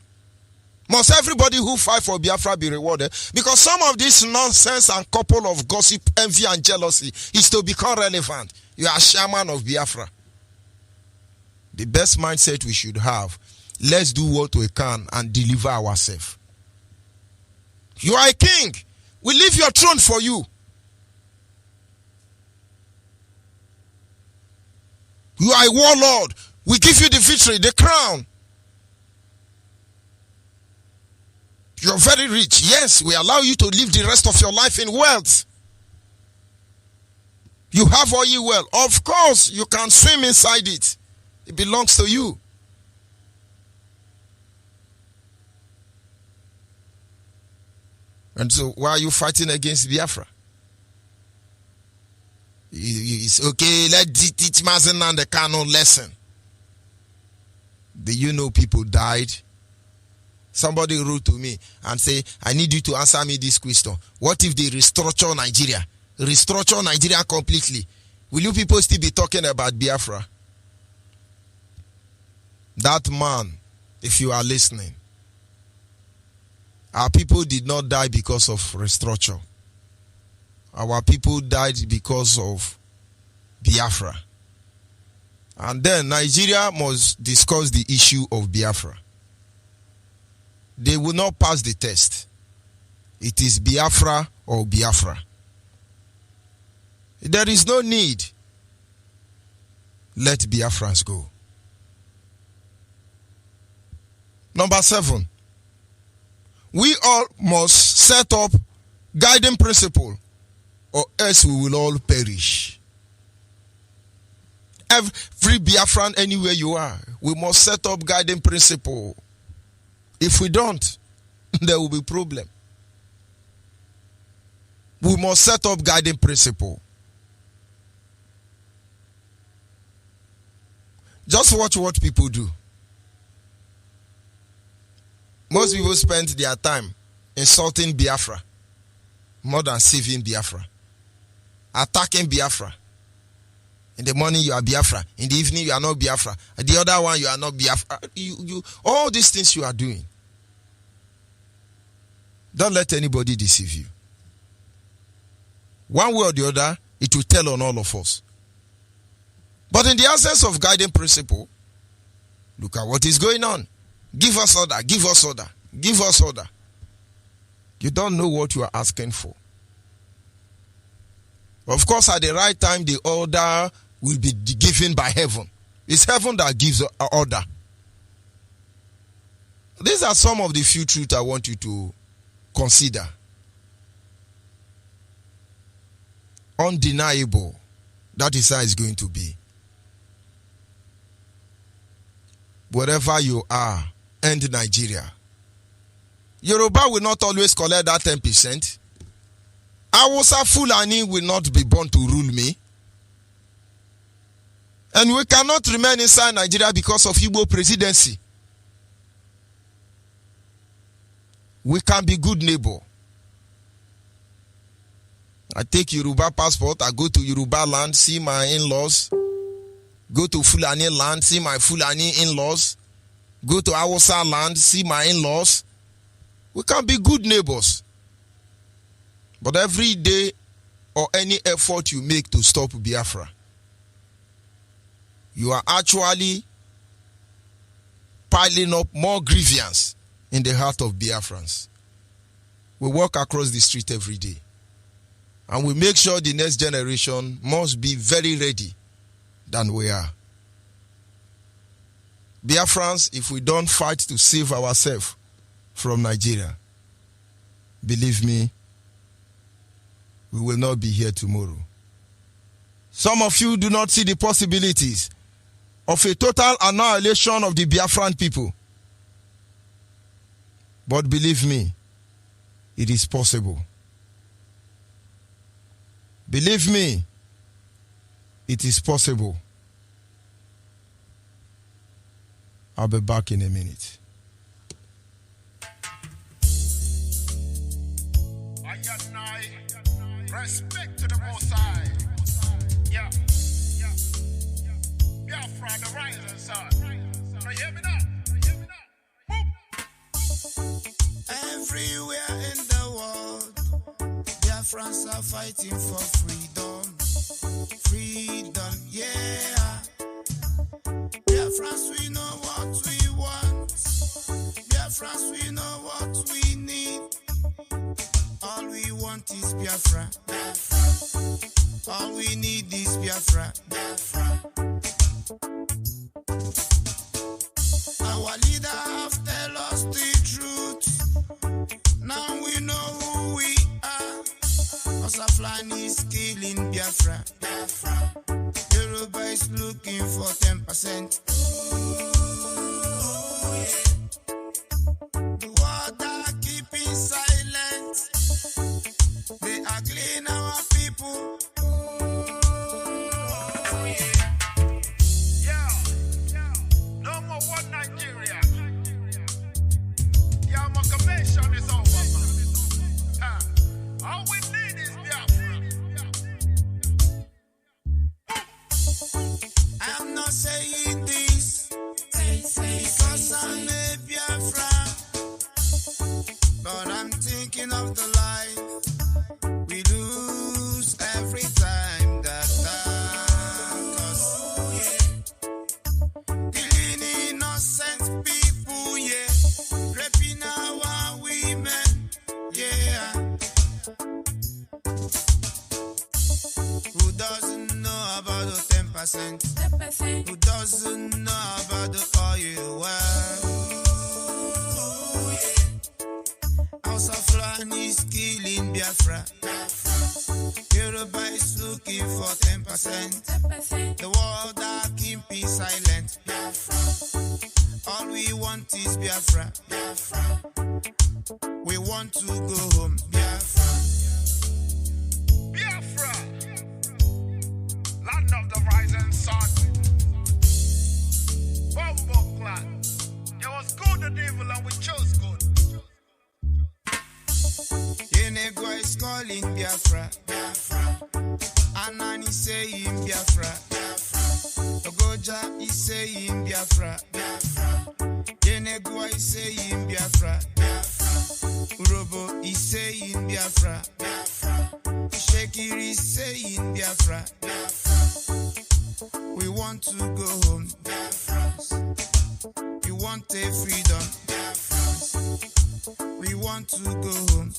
Must everybody who fight for Biafra be rewarded? Because some of this nonsense and couple of gossip, envy and jealousy is to become relevant. You are shaman of Biafra. The best mindset we should have, let's do what we can and deliver ourselves. You are a king. We leave your throne for you. You are a warlord. We give you the victory, the crown. You're very rich. Yes, we allow you to live the rest of your life in wealth. You have all you well. Of course, you can swim inside it. It belongs to you. And so why are you fighting against Biafra? It's okay, let's teach Mazi and the canon lesson. Do you know people died? Somebody wrote to me and say, I need you to answer me this question. What if they restructure Nigeria? Restructure Nigeria completely. Will you people still be talking about Biafra? That man, if you are listening, our people did not die because of restructure. Our people died because of Biafra. And then Nigeria must discuss the issue of Biafra. They will not pass the test. It is Biafra or Biafra. There is no need. Let Biafrans go. Number 7. We all must set up guiding principle, or else we will all perish. Every Biafran, anywhere you are, we must set up guiding principle. If we don't, there will be problem. We must set up guiding principle. Just watch what people do. Most people spend their time insulting Biafra more than saving Biafra. Attacking Biafra. In the morning you are Biafra. In the evening you are not Biafra. The other one you are not Biafra. All these things you are doing. Don't let anybody deceive you. One way or the other, it will tell on all of us. But in the absence of guiding principle, look at what is going on. Give us order, give us order, give us order. You don't know what you are asking for. Of course, at the right time, the order will be given by heaven. It's heaven that gives order. These are some of the few truths I want you to consider. Undeniable. That is how it's going to be. Wherever you are, end Nigeria. Yoruba will not always collect that 10%. Hausa Fulani will not be born to rule me. And we cannot remain inside Nigeria because of Igbo presidency. We can be good neighbor. I take Yoruba passport, I go to Yoruba land, see my in-laws. Go to Fulani land, see my Fulani in-laws. Go to Hausa land, see my in-laws. We can be good neighbors. But every day or any effort you make to stop Biafra, you are actually piling up more grievance in the heart of Biafrans. We walk across the street every day. And we make sure the next generation must be very ready than we are. Biafrans, if we don't fight to save ourselves from Nigeria, believe me, we will not be here tomorrow. Some of you do not see the possibilities of a total annihilation of the Biafran people. But believe me, it is possible. Believe me, it is possible. I'll be back in a minute.
Respect to the Most High. Yeah. Biafra, the rising sun. Now you hear me now? Boom.
Everywhere in the world, Biafrans are fighting for freedom. Freedom, yeah. Biafrans, we know what we want. Biafrans, we know what we need. All we want is Biafra. Biafra. All we need is Biafra. Biafra. Our leader have tell us the truth. Now we know who we are. Osaflani is killing Biafra. Biafra. Yoruba is looking for 10%. The world are keeping silent. I'm not saying this because I'm a Biafra, but I'm thinking of the life we lose every time that cause killing innocent people, yeah, raping our women, yeah. Who doesn't know about the 10%? Who doesn't know about the oil well? House of Land is killing Biafra. Yoruba is looking for 10%. The world are keeping silent. All we want is Biafra. We want to go home. Biafra.
Biafra, land of the rising sun. Bumbo clan. It was good and evil and we chose good.
Yenegwa is calling Biafra. Anani saying Biafra. Ogoja is saying Biafra. Yenegwa is saying Biafra. Urobo is saying Biafra. Shekiri is saying Biafra. We want to go home. We want a freedom. We want to go home.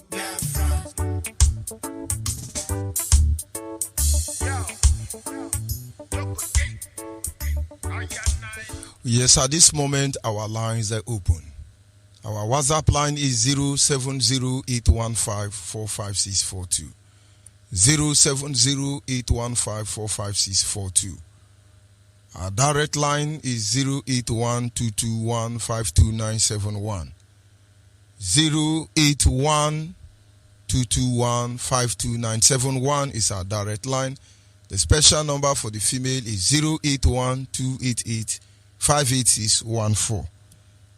Yes, at this moment, our lines are open. Our WhatsApp line is 07081545642. 07081545642. Our direct line is 08122152971. 08122152971 is our direct line. The special number for the female is 08128858614.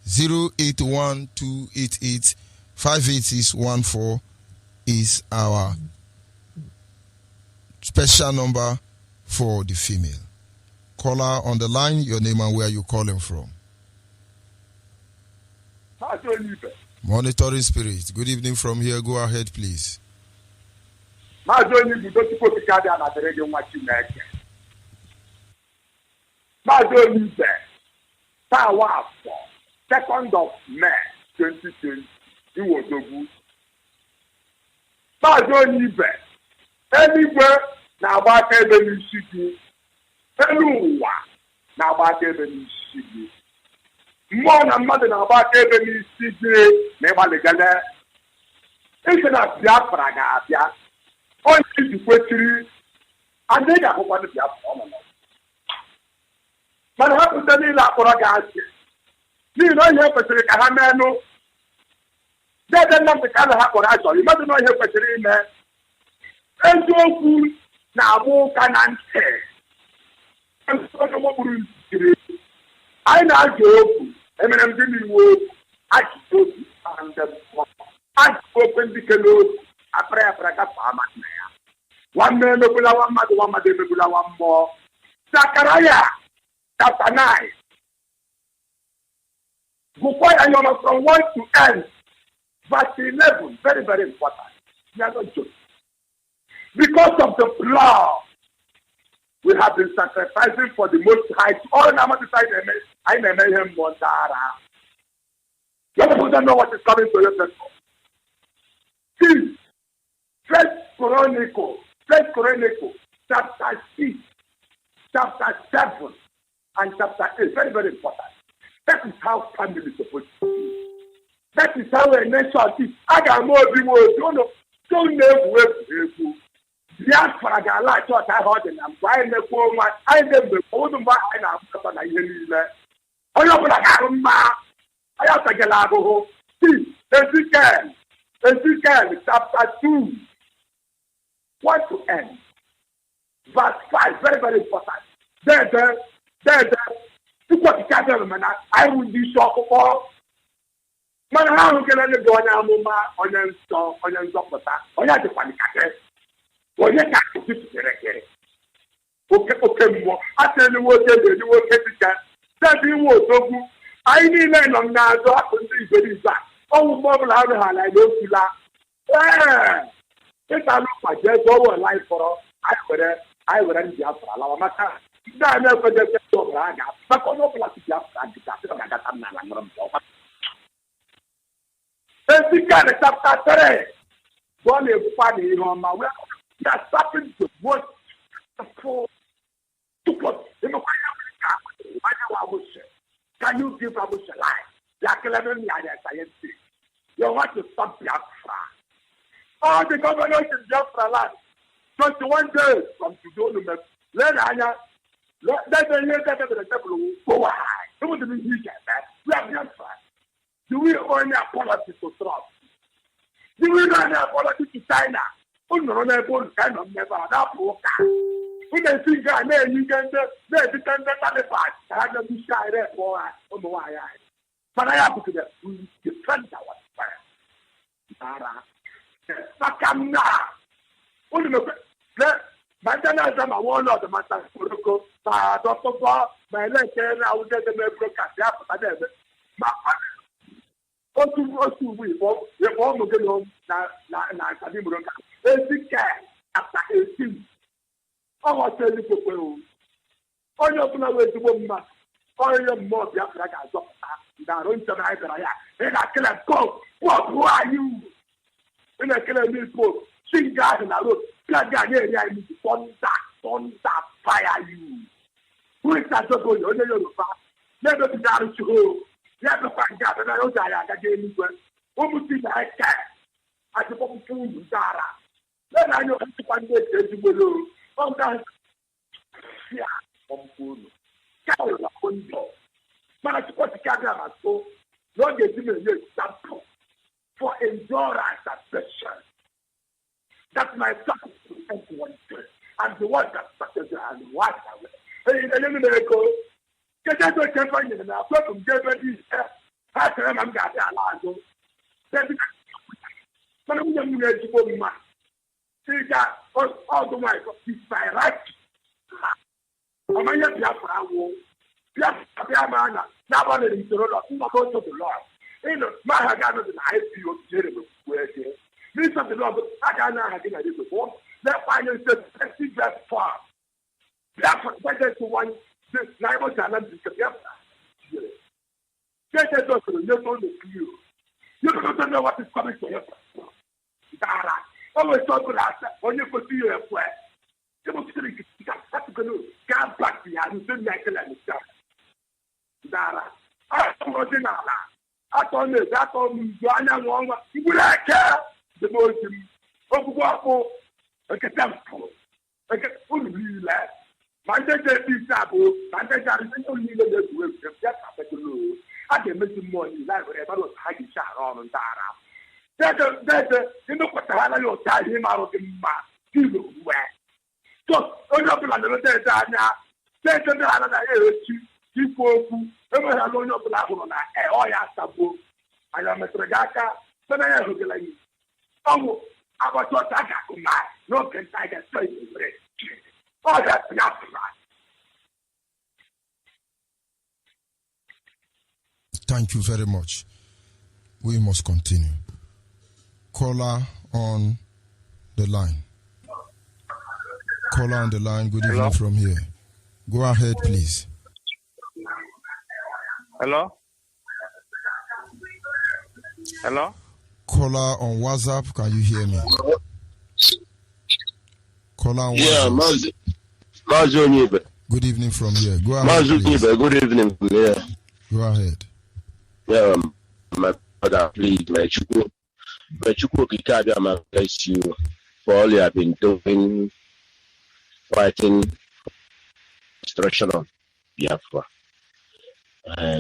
08128858614 is our special number for the female. Caller on the line, your name and where you calling from. Monitoring Spirit. Good evening from here. Go ahead, please.
Mazi Onyeibe Dochukwu Okike na adịrị nwa Chineke. Mazi Onyeibe, Tawa Afọ, 2nd of May 2020, Iwodogwu. Mazi Onyeibe, eluigwe na-agba aka ebe n'isi gị, elu ụwa na-agba aka ebe n'isi gị. Mmụọ na mmadụ na-agba aka ebe n'isi gị na ịgbaligele. Isi na Biafra ga-abịa. Onye iji kwechiri ndị ga-akwụkwọ ndị Biafra ọmụmụ. Mana ha pụta niile akpọrọ gị asị. N'ihi na ihe kwesịrị ka ha menụ. Dede Nnamdị Kanụ ha kpọrọ achọrọ ịmadụ na ihe kwesịrị ime. Eziokwu na-agba ụka na ntị. Onye mọgburu njiri. Anyị na-ajụ okwu emere ndị n'iwu okwu ajụjụ okwu ajụjụ okwu ndị kele okwu apara gafe amasị na ya. Nwanne emegbula nwa mmadụ emegbula nwa mmụọ. Zakaraya chapter 9. Gụkwa ya nyọrọ from 1 to end. Verse 11, very, very important. We are not joking. Because of the blood we have been sacrificing for the Most High. All the Most High, I may make him one. You don't know what is coming to your people. See, First Chronicle, chapter 6, chapter 7, and chapter 8. Very, very important. That is how family is supposed to be. That is how a nation is. I got more people. Don't know. Biafra ga-ala chọọchị ahụ ọ dị na mgbe anyị na-ekwu onwe anyị na-egbe ụdụ mgbe anyị na-abụkọta na ihe niile. Onye ọbụla ga-arụ mma. Anyị ọtagela ahụhụ. Ezekiel chapter 2, 1 to end. Verse 5, very, very important. There. Tupu ọchịchị abịa mana anyị wụ ndị isi ọkpụkpọ. Mana ha ahụ kele ndị onye amụma, onye nsọ, onye nzọpụta, onye adịkwanikate. Onye ka akụkụ kere. oke mmụọ asị nwoke dị nwoke dịka steeti inwe odogwu anyị niile nọ n'azụ akụ ndị iberibe a ọnwụ mgbe ọbụla ha meghara anyị n'okula ịtalụ mkpaji ego ọwụ ala anyị fọrọ anyị were ndị Biafra lawa maka ndị a na-ekwejeje ọbụla a ga-apụ maka onye ọbụla si Biafra dịka asị ga-agata m n'ala ṅụrụ m ọgba Ezekiel chapter 3 bụ ọ na-ekwukwa na ihe ọma we are starting to watch the full support. Can you give Abusha life? You want to stop Biafra. All the governors in Biafra land, 21 days from today, let the year that the devil will go high. It wouldn't be easy, man. We are Biafra. Do we only have policy to Trump? Do we run a policy to China? Honorable kind of never that when they think I know you can defend the Taliban. I have to be shy there for why I. But I have to defend our fire. Sakam na. Only look. Madana Zama one of the matters for the go. Doctor Bob, my lecture, I will get the broadcast. Otu we for the form of the home na Kadimroka. After 18. I was telling you, all your flowers to woman, all your more Biafra got that don't survive. And I kill a go. What who are you? And I kill a little sing guys and I look, God, I need to thunder, fire you. Who is that? Go, you never be down to go. Never find out, and I don't die again. Almost see the head cat. I suppose food, Dara. Then I know to find it below. Oh, that's yeah, food. Carry the window. But I suppose the camera so Lord gave me an example for endurance and patience. That's my sacrifice to one day. I'm the one that started and what I will. Hey, let me go. Get out of the company and I'll put from Germany. I tell them I'm got that large. But I'm going to go to my. See that all the way is by right. I'm a young Biafra. Biafra, now one of the Lord, who are going to the Lord. You know, my Hagana and I feel terrible. This of the Lord, Hagana had been before. That final says, let's see that far. Biafra, better to one. This neighbor challenge is the Biafra. Get that doctor, you don't know you don't know what is coming to you. Dara. Always talk about that when you put you elsewhere. You must think that's going to get back to you and send like a little stuff. Dara. I don't know. I told you that on Joanna Wong, you would like the most of Wapo, a catastrophe. I get only less. My dad is Sabo, my dad is only the way to get up at the low. I can make some money, like whatever was hiding on Dara. That's you know what the hell you're telling him out of the mouth. You know where. So, on your plan, there's Dana. There's another people who ever have known your plan on that. Oh, yeah, Sabo. I am a Tragaka, but I am like you. Oh, I was not that guy. No, can I get straight to break. Oh, that's not right.
Thank you very much. We must continue. Caller on the line. Caller on the line. Good evening from here. Go ahead, please.
Hello? Hello?
Caller on WhatsApp. Can you hear me? Caller on WhatsApp.
Yeah, Mazi Onyeibe.
Good evening from here. Go ahead.
Mazi Onyeibe, good evening from here.
Go ahead.
Yeah, my brother, please, my Chukwu Kikabia, bless you for all you have been doing, fighting destruction of Biafra.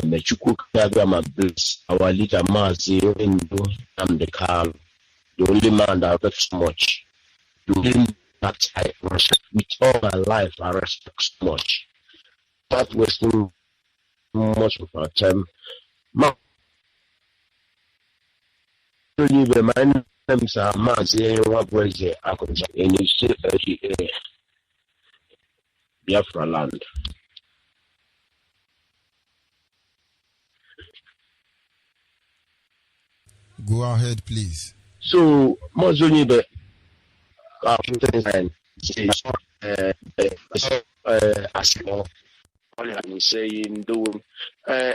May Chukwu Kikabia bless our leader Mazi and the Carl, the only man that respects so much. The only that I respect with all my life, I respect so much. Not wasting much of our time. My name is Mazi, and you say Biafra land.
Go ahead, please.
So, Mazi Onyeibe, as all I've been saying,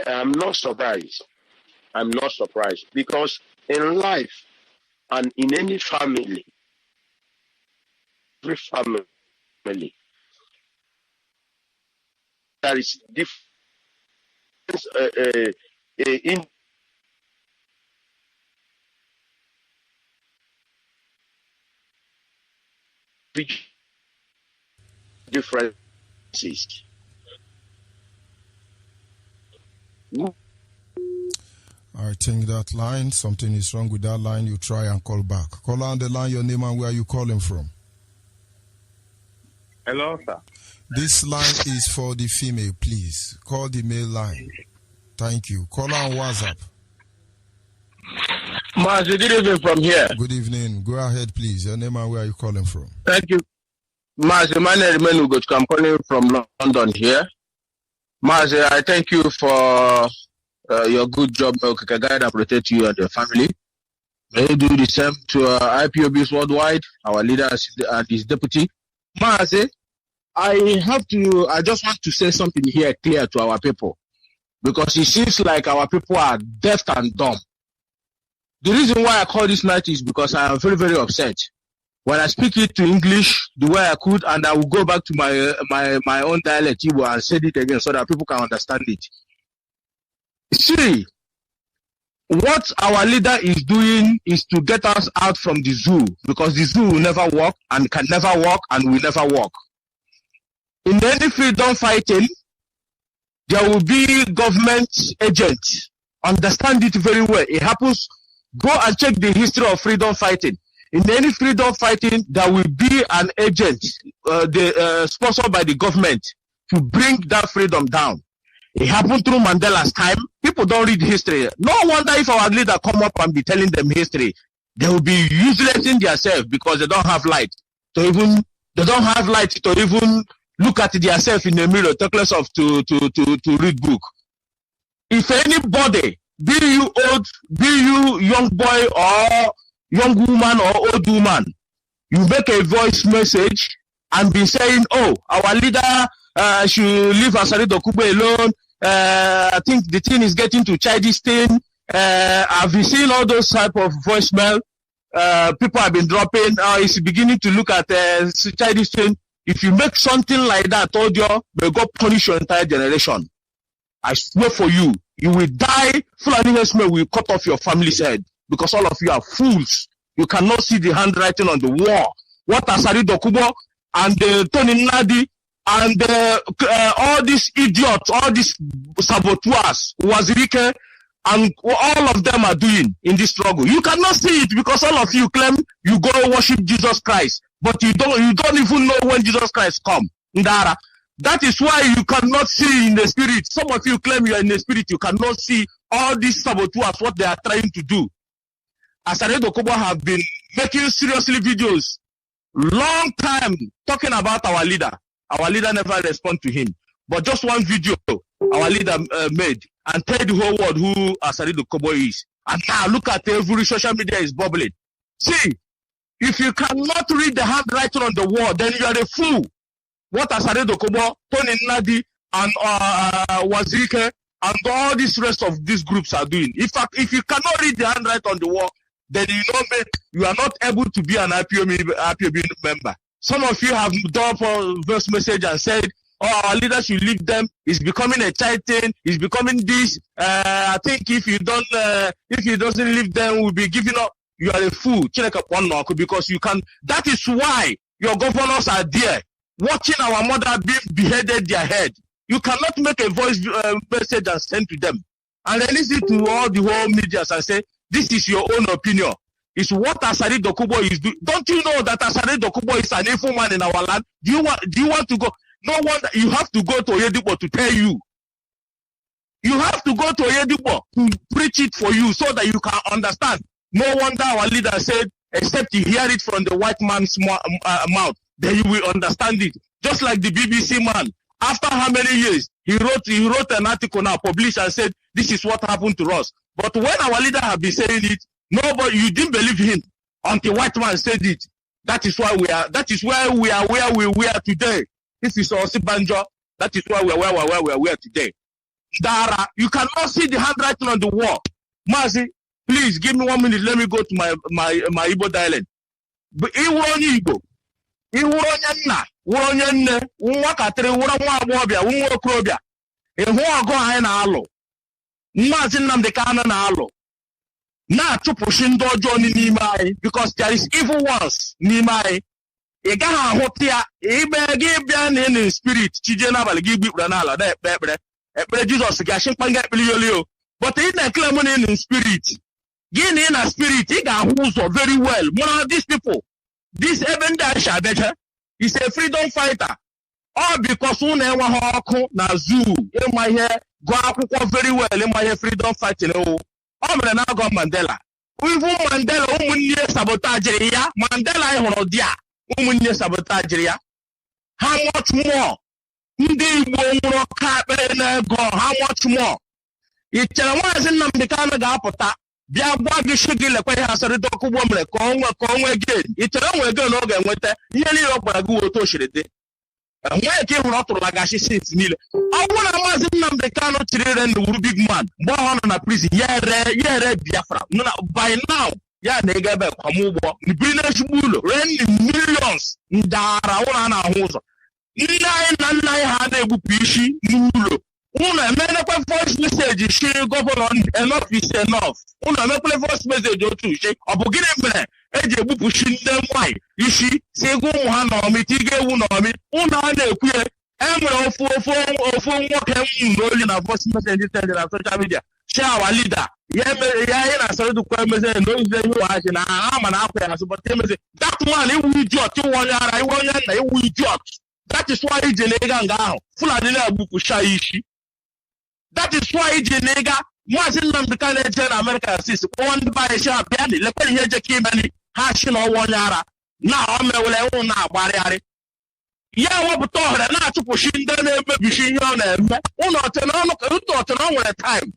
I'm not surprised. I'm not surprised because in life and in any family, every family, there is difference in differences.
I think that line, something is wrong with that line. You try and call back. Call on the line, your name and where are you calling from?
Hello, sir.
This line is for the female, please. Call the male line. Thank you. Call on WhatsApp.
Mazi, good evening from here.
Good evening. Go ahead, please. Your name and where are you calling from?
Thank you. Mazi, my name is Menugochka. I'm calling from London here. Mazi, I thank you for your good job. Okay, guide and protect you and your family. May you do the same to IPOBs worldwide, our leader and his deputy. Mazi, I just want to say something here clear to our people, because it seems like our people are deaf and dumb. The reason why I call this night is because I am very, very upset. When I speak it to English the way I could, and I will go back to my own dialect Igbo and say it again so that people can understand it. See, what our leader is doing is to get us out from the zoo, because the zoo will never work and can never work and will never work. In any freedom fighting, there will be government agents. Understand it very well. It happens. Go and check the history of freedom fighting. In any freedom fighting, there will be an agent sponsored by the government to bring that freedom down. It happened through Mandela's time. People don't read history. No wonder if our leader come up and be telling them history, they will be useless in themselves because they don't have light to even look at themselves in the mirror, talk less of to read book. If anybody, be you old, be you young boy or young woman or old woman, you make a voice message and be saying, oh, our leader should leave Asari Dokugbe alone. I think the thing is getting to childish thing. I've been seeing all those type of voicemail. People have been dropping. It's beginning to look at childish thing. If you make something like that, told you, may God punish your entire generation. I swear for you, you will die. Fulani Hesme will cut off your family's head because all of you are fools. You cannot see the handwriting on the wall. What Asari Dokubo and Tony Nadi and all these idiots, all these saboteurs, Wazirike, and all of them are doing in this struggle. You cannot see it because all of you claim you go worship Jesus Christ, but you don't even know when Jesus Christ come. Ndara. That is why you cannot see in the spirit. Some of you claim you are in the spirit. You cannot see all these saboteurs, what they are trying to do. Asare Dokubo have been making seriously videos long time talking about our leader. Our leader never respond to him. But just one video our leader made and tell the whole world who Asare Dokubo is. And now look at every social media is bubbling. See, if you cannot read the handwriting on the wall, then you are a fool. What Asare Dokubo, Tony Nadi, and Wazirike, and all this rest of these groups are doing. If you cannot read the handwriting on the wall, then you are not able to be an IPOB member. Some of you have dropped a verse message and said, oh, our leader should leave them. It's becoming a child thing. It's becoming this. I think if you doesn't leave them, we'll be giving up. You are a fool. Because you can. That is why your governors are there, watching our mother being beheaded their head. You cannot make a voice message and send to them and release it to all the whole media and say, this is your own opinion. It's what Asare Dokubo is doing. Don't you know that Asare Dokubo is an evil man in our land? Do you want to go? No wonder you have to go to Onyeibe to tell you. You have to go to Onyeibe to preach it for you so that you can understand. No wonder our leader said, except you hear it from the white man's mouth, then you will understand it.
Just like the BBC man. After how many years, he wrote an article now, published and said, this is what happened to us. But when our leader have been saying it, nobody, you didn't believe him until white man said it. That is why we are where we are today. This is Osibanjo. That is why we are where we are today. Dara, you cannot see the handwriting on the wall. Mazi, please give me 1 minute. Let me go to my Igbo dialect. But Igbo. Nna, nne, nwakatịrị nwa agbọghọbịa, nwa okorobịa. Ịhụ ọgụ anyị na-alụ. Maazị Nnamdi Kanu na-alụ. Na-achụpụshi ndị ọjọọ n'ime anyị because there is evil ones n'ime anyị. Ị gaghị ahụta ya, gị bịa na in spirit, chije n'abalị gị gbikpere n'ala na-ekpe ekpere. Ekpere Jizọs ga-achị mkpa nga ekpere yolio. But ị na-ekele m na in spirit. Gị na ị na spirit, ị ga-ahụ ụzọ very well. Mara these people. This even Shabeja is a freedom fighter. All because one na zoo in my hair go very well in my hair freedom fighting. Oh, I'm now got Mandela. Even Mandela, umunye sabotage ya. Mandela horodia. Umunye sabotage ya. How much more? Ndi won't go. How much more? It's a once in Nnamdi Kanu ga-apụta. Bia gwa gị shigi lekwe ha asịrị dọkụ ụgbọ mere ka onwe gị ichere onwe gị na ọ ga-enweta ihe niile ọ gwara gị otu o shiri dị enweghị ka ị hụrụ ọ tụrụ maka gashi sit niile ọ bụrụ na Maazị Nnamdi Kanu chịrị ire na wuru big man mgbe ọ nọ na prison ya ere Biafra by now ya na ego ebe kwamụgbọ biri n'ezigbo ụlọ ree millions ndara ụlọ a na-ahụ ụzọ nne anyị na nna anyị ha na-egbupụ isi n'ụlọ unu emenekwa voice message shi gọvanọ enough is enough unu emekwele voice message otu uche ọ bụ gịnị mere eji egbupụchi ndị nwanyị isi si gwa ụmụ ha n'ọmị tiga ewu n'ọmị unu a na-ekwu ya enwere ofu nwoke nwụrụ n'oli na voice message send na social media shi our leader ya ihe na-asọrọdụkwa emeze na oyize ihe ụwachi na ha ma na akwa ya asụbọta emeze that man iwu idiot iwu onye ara iwu onye nna iwu idiot that is why ije na ịga nga ahụ Fulani na-egbupụcha isi. That is why Jeniga, Mazi Nnamdi Kanu eje na America sis, one by Sha Biani, Lepel Yeje Kimani, Hashin or Wanyara, now I'm a na barriere. Ya wabuto, na to push in the machine on them, one time.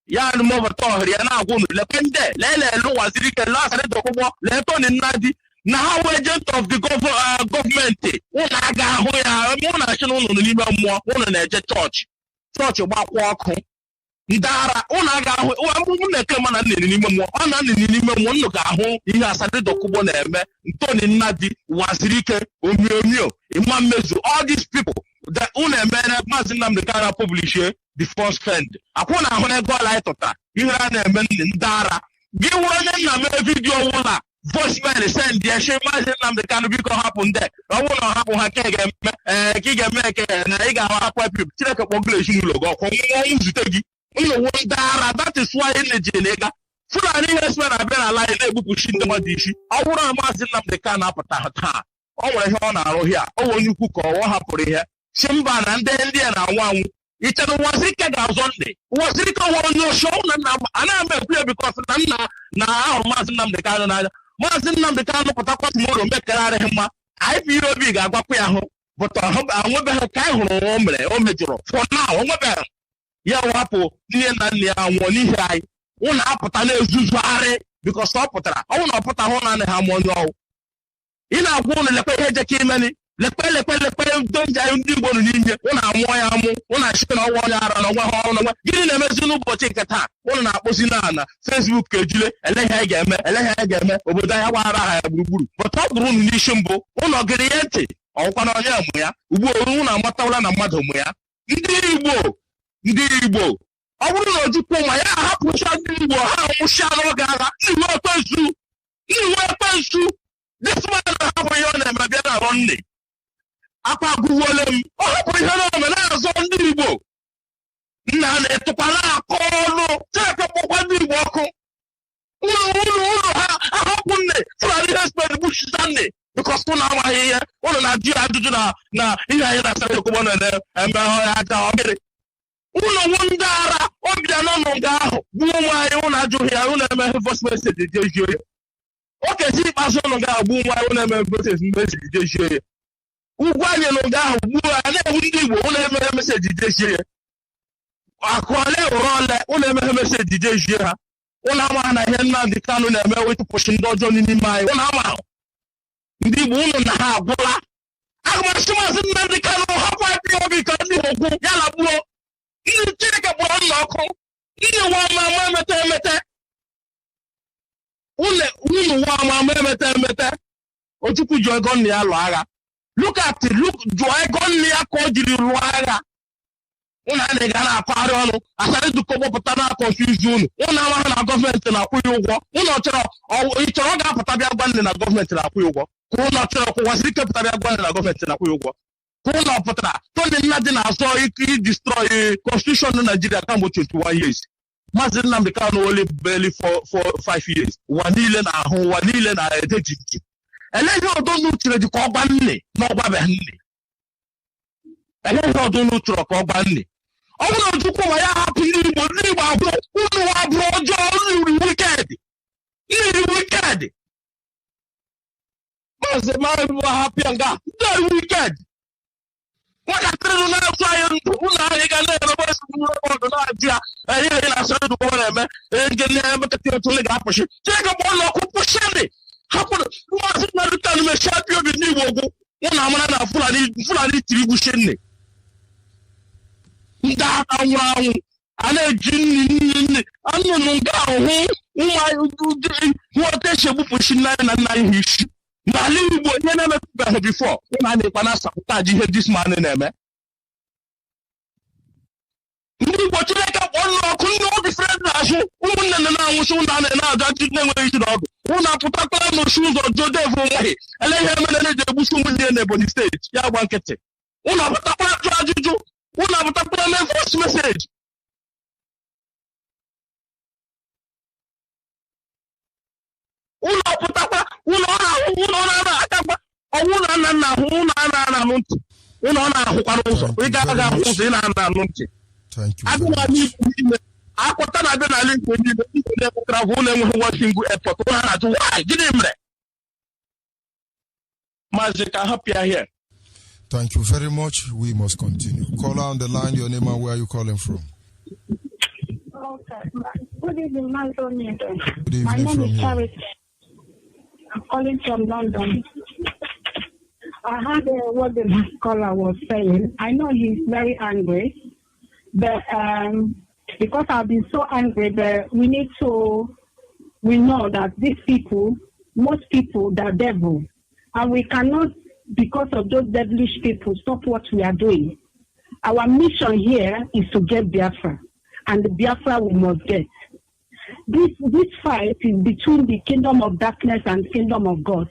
Ya no more to ya na woman, Lepende, Lele, Wazirika, last Redokobo, Leton in Nadi, now agent of the government, Unaga, Mona national more, one in a church. Church about walk Ndara, Unaga, Umuna n'ime mmụọ, ọ na n'ime mmụọ nnụka ahụ ihe asatọ dokubo na-eme, Ntoni Nnadi, Wazirike, Onyeibe, Imam Mezu, all these people that una-eme Maazị Nnamdi Kanu publish the first friend. Akwụna ahụ na ego ala ịtụta, ihe a na-eme Ndara. Gị wụrụ onye nna mee vidiyo wụla, voice mail send ya shi Maazị Nnamdi Kanu biko hapụ ndị, ọ bụrụ na hapụ ha ka ị ga-eme ka na ị ga-ahapụ epi, Chineke kpọgụla ezinụlọ gị ọkụ, nwa nzute gị. Ndara, that is why in the Jenega. Fulani has been a better line, able to push in the Madishi. I would have Maazị Nnamdi Kanu apata. Oh, on our here. Oh, you cook or what happened here. Simban and then Indian and one. It's a was it on Sunday. Was it on your show? And I'm clear because now Maazị Nnamdi Kanu. Maazị Nnamdi Kanu put up tomorrow, make him. I feel big, I got but I won't be a kind of major. For now, I'm ya wapo ihe na nne ya nwụọ n'ihi anyị ụnụ apụta na-ezuzugharị because ọ pụtara ọ na ọpụta hụ na ha mụọ ọnụ ị na-agwa ụnụ lekwe ihe jeke imeni lekwe donja ndị Igbo nụ n'ime ụnụ amụọ ya amụ ụnụ achị na ọnwa onye ara na onwe ha ọrụ n'onwe gịnị na-emezi n'ụbọchị nke taa ụnụ na-akpọzi na Facebook ejule eleghị anyị ga-eme obodo anyị gbara ha ya gburugburu pụta ọ bụrụ ụnụ n'isi mbụ ụnụ gịrị ya ntị ọkwa na onye mụ ya ugbu ụnụ amatawala na mmadụ mụ ya ndị Igbo ọ bụrụ na ojukwu ma ya hapụcha ndị Igbo ha nwụcha n'oge agha iwe ekwensu this man na-ahapụ ihe ọ na-eme bịa na-arọ nne akwa agụwole m ọ hapụ ihe na-ome na-azọ ndị Igbo nna na-etụkwala akọ ọnụ Chineke kpọkwa ndị Igbo ọkụ ụlọ ha ahapụ nne Fulani hesped gbuchita nne bikos ụnụ amaghị ihe ụlọ na-ajụ ajụjụ na ihe anyị na-asara okogbo na-eme ya aja ọgịrị ụlọ Ndara ọbịa n'ọnụ nga ahụ bụ ụmụ anyị ụlọ ajụghị ya ụlọ eme voice message jejio ya okezi ikpeazụ ụlọ ga-agbụ ụmụ anyị ụlọ eme voice message jejio ya Ugwanye no ga ugbu a na-ewu ndị Igbo ụlọ emere meseji jejie ya. Akụọle ụrọle ụlọ emere meseji jejie ha. Ụlọ ama na ihe Nnamdi Kanu na-eme wetụpụchi ndị ọjọọ n'ime anyị. Ụlọ ama ndị Igbo ụnụ na ha agwụla. Agụmasị Maazị Nnamdi Kanu hapụ Ipob ka ndị okwu ya na gbuo. Ndị Chineke gbọrọ nna ọkụ. Ndị nwa ama emete. Ụnụ nwa ama emete. Ojukwu ji ego nna ya lụọ agha. Look jụọ ego nna ya ka o jiri lụọ agha. Ụnụ a na-ega na-akọgharị ọnụ asarị dukọpụta na confuse ụnụ. Ụnụ amaghị na gọọmenti na-akwụ ya ụgwọ. Ụnụ chọrọ ọ ga-apụta bịa gwa nne na gọọmenti na-akwụ ya ụgwọ. Ka ụnụ chọrọ kwụwasịrị ike pụta bịa gwa nne na gọọmenti na-akwụ ya ụgwọ. Ka ụnụ pụtara Tony Nnadi na-azọ ike idestroy constitution na Nigeria kamgbe 21 years. Maazị Nnamdi Kanu only barely for 5 years. Ụwa niile na-ahụ, ụwa niile na-ede jiji. Eleghị ọdụnụ chịrị dị ka ọgba nne na ọgbabeghị nne. Eleghị ọdụnụ chọrọ ka ọgba nne. Ọ bụrụ na Ojukwu ma ya hapụ ndị Igbo abụọ ụnụ abụrụ ọjọọ nri wiked. Maazị hapụ ya nga ndị wiked. Nwatakịrị nọ na-asụ anyị ndụ ụlọ anyị ga na-erebe ọdụ na-ajụ ya ihe na-asụ ndụ ụwa na-eme nke na-emekọta otu onye ga-apụchi. Chineke bụ ụlọ ọkụ pụchịrị hapụrụ Maazị Nnamdi Kanu mechie Ipob ndị Igbo ogwu ụnụ amara na Fulani tiri gbuchie nne. Ndị aka nwụrụ anwụ a na-eji nne anụnụ nga ahụ nwata esi egbupụchi nna anyị na nna anyị isi. N'ala Igbo ihe na-emepụtaghị bifọ ụna na-ekwa na sabotage ihe dis man na-eme. Ndị Igbo Chineke kpọọ nna ọkụ ndị obi fred na-azụ ụmụnne na-anwụsị ụna na-aja ji na-enweghị isi n'ọdụ. Ụna apụtakwala n'osi ụzọ Jodevu nwaghị ele ihe mere na-eji egbusi ụmụnne na Ebonyi steeti ya gba nkịtị. Ụna apụtakwala jụ ajụjụ. Ụna apụtakwala mee voice message. Ụlọ pụtakwa ụlọ na-akagba ọnwụ na nna ahụ ụlọ a na-anụ ntị ụlọ ọ na-ahụkwara ụzọ ị ga-aga ahụ ụzọ ị na-anụ ntị. Agụla n'Igbo niile akwụta na-abịa n'ala Igbo niile ndị na-epụtara bụ ụlọ enweghị one single airport ụlọ ha na-ajụ why gịnị mere. Maazị ka hapụ ya here.
Thank you very much. We must continue. Caller on the line, your name and where are you calling from?
Okay. Good evening, my name is Charity. I'm calling from London. I heard what the last caller was saying. I know he's very angry, but because I've been so angry, but we know that these people, most people, they're devil. And we cannot, because of those devilish people, stop what we are doing. Our mission here is to get Biafra, and the Biafra we must get. This fight is between the kingdom of darkness and kingdom of God.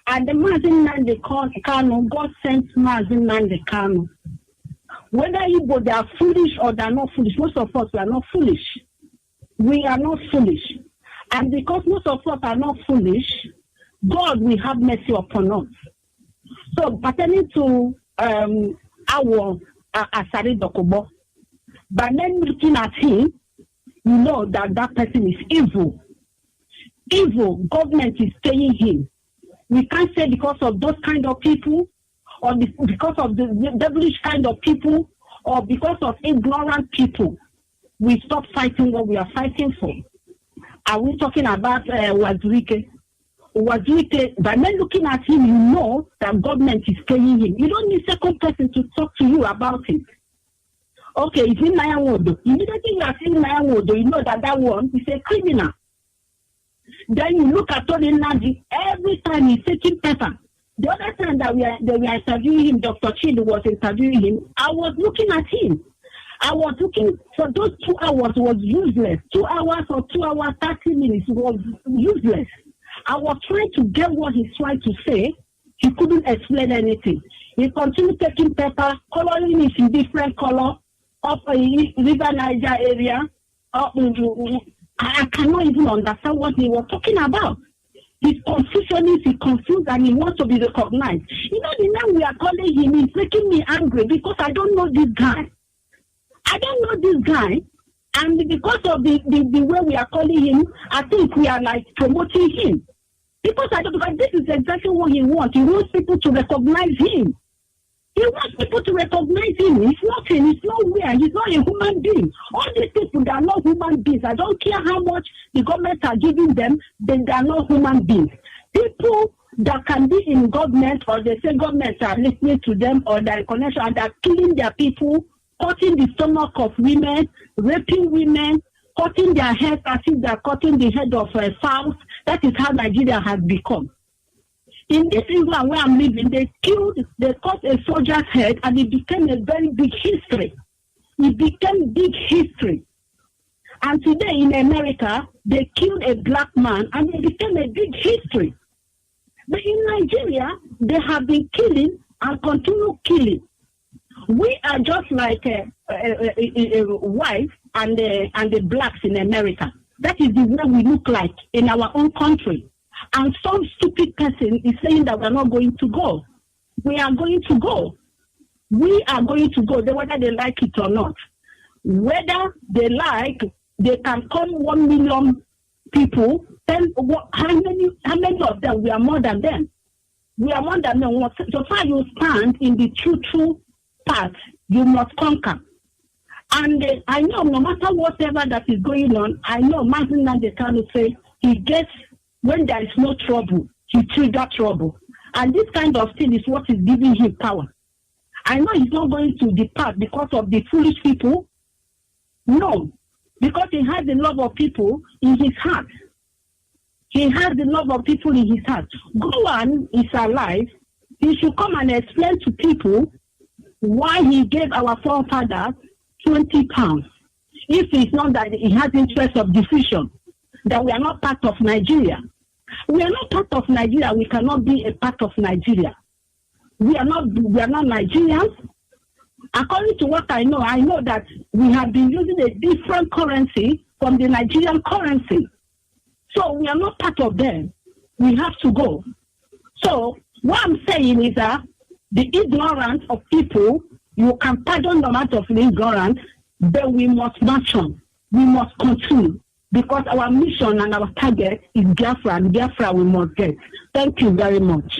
And the Mazi Nnamdi Kanu, God sent Mazi Nnamdi Kanu. Whether Igbo they are foolish or they are not foolish, most of us are not foolish. We are not foolish. And because most of us are not foolish, God will have mercy upon us. So pertaining to our Asari Dokubo, but then looking at him, you know that person is evil. Evil. Government is paying him. We can't say because of those kind of people, or because of the devilish kind of people, or because of ignorant people, we stop fighting what we are fighting for. Are we talking about Wazuike? Wazuike, by men looking at him, you know that government is paying him. You don't need second person to talk to you about it. Okay, it's in Nayawodo. Immediately you are seeing Nayawodo, you know that one is a criminal. Then you look at Tony Nnadi, every time he's taking paper. The other time that we were interviewing him, Dr. Chidu was interviewing him, I was looking at him. I was looking for those 2 hours was useless. 2 hours or 2 hours, 30 minutes was useless. I was trying to get what he's trying to say. He couldn't explain anything. He continued taking paper, coloring it in different color, up in River Niger area. I cannot even understand what he was talking about. His confusion is he confused and he wants to be recognized. You know, the name we are calling him is making me angry because I don't know this guy. I don't know this guy. And because of the way we are calling him, I think we are like promoting him. Because this is exactly what he wants. He wants people to recognize him. He wants people to recognize him. He's nothing. He's nowhere. He's not a human being. All these people, they are not human beings. I don't care how much the government are giving them, they are not human beings. People that can be in government, or they say governments are listening to them, or they're in connection, and they're killing their people, cutting the stomach of women, raping women, cutting their heads as if they're cutting the head of fowls. That is how Nigeria has become. In this England where I'm living, they cut a soldier's head, and it became a very big history. It became big history. And today in America, they killed a black man, and it became a big history. But in Nigeria, they have been killing and continue killing. We are just like a white and the blacks in America. That is the way we look like in our own country. And some stupid person is saying that we're not going to go. We are going to go. We are going to go, whether they like it or not. Whether they like, they can come 1 million people. Then how many of them? We are more than them. We are more than them. So far you stand in the true path, you must conquer. And I know no matter whatever that is going on, I know Mazi they can say he gets. When there is no trouble, he triggers trouble. And this kind of thing is what is giving him power. I know he's not going to depart because of the foolish people. No, because he has the love of people in his heart. He has the love of people in his heart. Gowan is alive. He should come and explain to people why he gave our forefathers 20 pounds. If it's not that he has interest of diffusion, that we are not part of Nigeria. We are not part of Nigeria. We cannot be a part of Nigeria. We are not Nigerians. According to what I know that we have been using a different currency from the Nigerian currency. So we are not part of them. We have to go. So what I'm saying is that the ignorance of people, you can pardon the amount of ignorance, but we must march on. We must continue. Because our mission and our target is Biafra, and Biafra we must get. Thank you very much.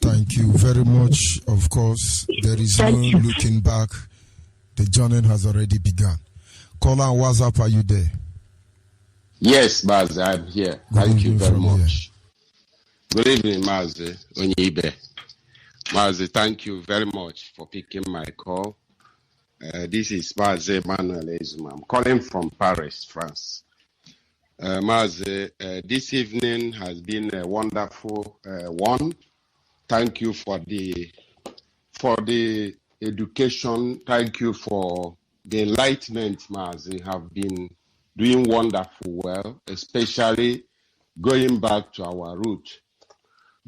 Thank you very much. Of course, there is no looking back. The journey has already begun. Caller, WhatsApp, are you there?
Yes, Mazi, I'm here. Thank you very much. Good evening, Mazi, Onyeibe. Mazi, thank you very much for picking my call. This is Mazi Emmanuel Ezuma. I'm calling from Paris, France. Mazi, this evening has been a wonderful one. Thank you for the education. Thank you for the enlightenment, Mazi. Have been doing wonderful well, especially going back to our root.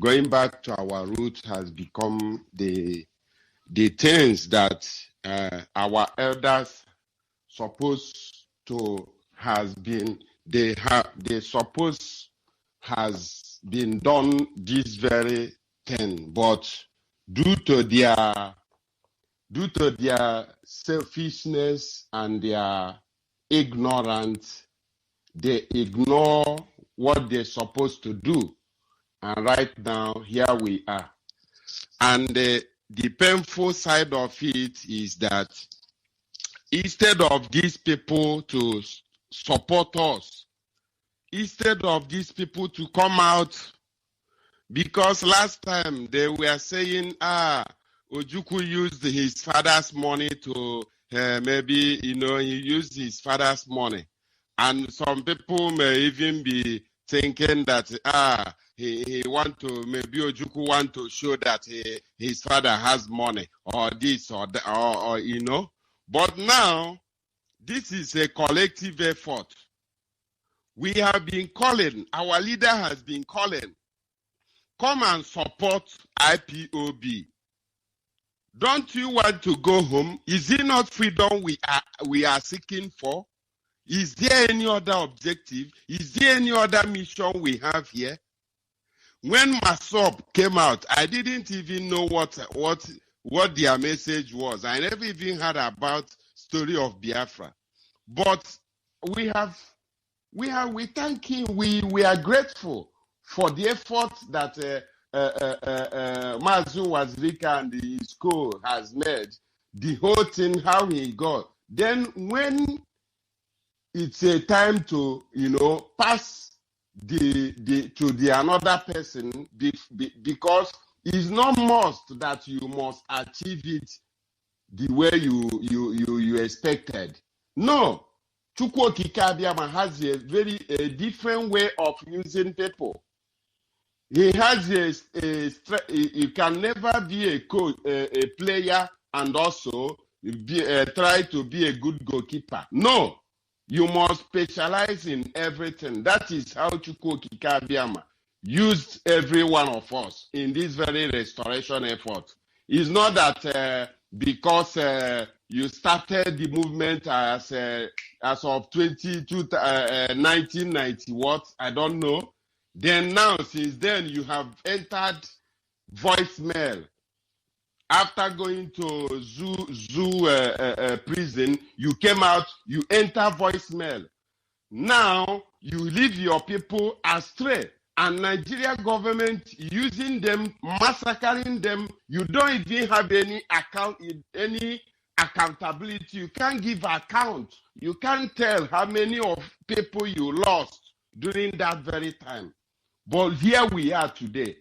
Going back to our root has become the things that our elders supposed to has been they suppose has been done this very thing, but due to their selfishness and their ignorance, they ignore what they're supposed to do. And right now, here we are. And the painful side of it is that instead of these people to support us, instead of these people to come out, because last time they were saying, Ojukwu used his father's money to maybe, he used his father's money. And some people may even be thinking that, he want to, maybe Ojukwu want to show that his father has money or this or that, or But now, this is a collective effort. We have been calling, our leader has been calling, come and support IPOB. Don't you want to go home? Is it not freedom we are seeking for? Is there any other objective? Is there any other mission we have here? When Masob came out, I didn't even know what their message was. I never even heard about story of Biafra. But we thank him. We are grateful for the effort that
Mazi Wazirika and his co has made, the whole thing, how he got. Then when it's a time to, pass to the another person, because it's not must that you must achieve it the way you expected. No. Chukwu Okike Abiama has a very different way of using people. He has you can never be a coach, a player, and also try to be a good goalkeeper. No, you must specialize in everything. That is how Chukwu Okike Abiama used every one of us in this very restoration effort. It's not that because you started the movement as of 1990 what, I don't know. Then now, since then, you have entered voicemail. After going to zoo prison, you came out, you enter voicemail. Now, you leave your people astray. And Nigeria government using them, massacring them. You don't even have any accountability. You can't give account. You can't tell how many of people you lost during that very time. But here we are today.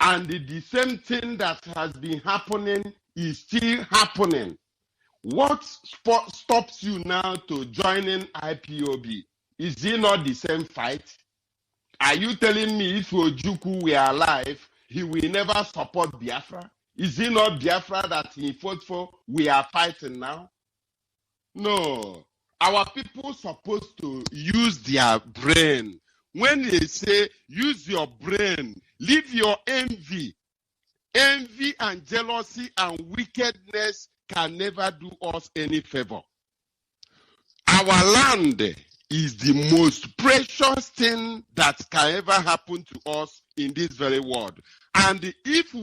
And the same thing that has been happening is still happening. What stops you now to joining IPOB? Is it not the same fight? Are you telling me if Ojukwu were alive, he will never support Biafra? Is it not Biafra that he fought for we are fighting now? No. Our people supposed to use their brain. When they say use your brain, leave your envy. Envy and jealousy and wickedness can never do us any favor. Our land is the most precious thing that can ever happen to us in this very world. And if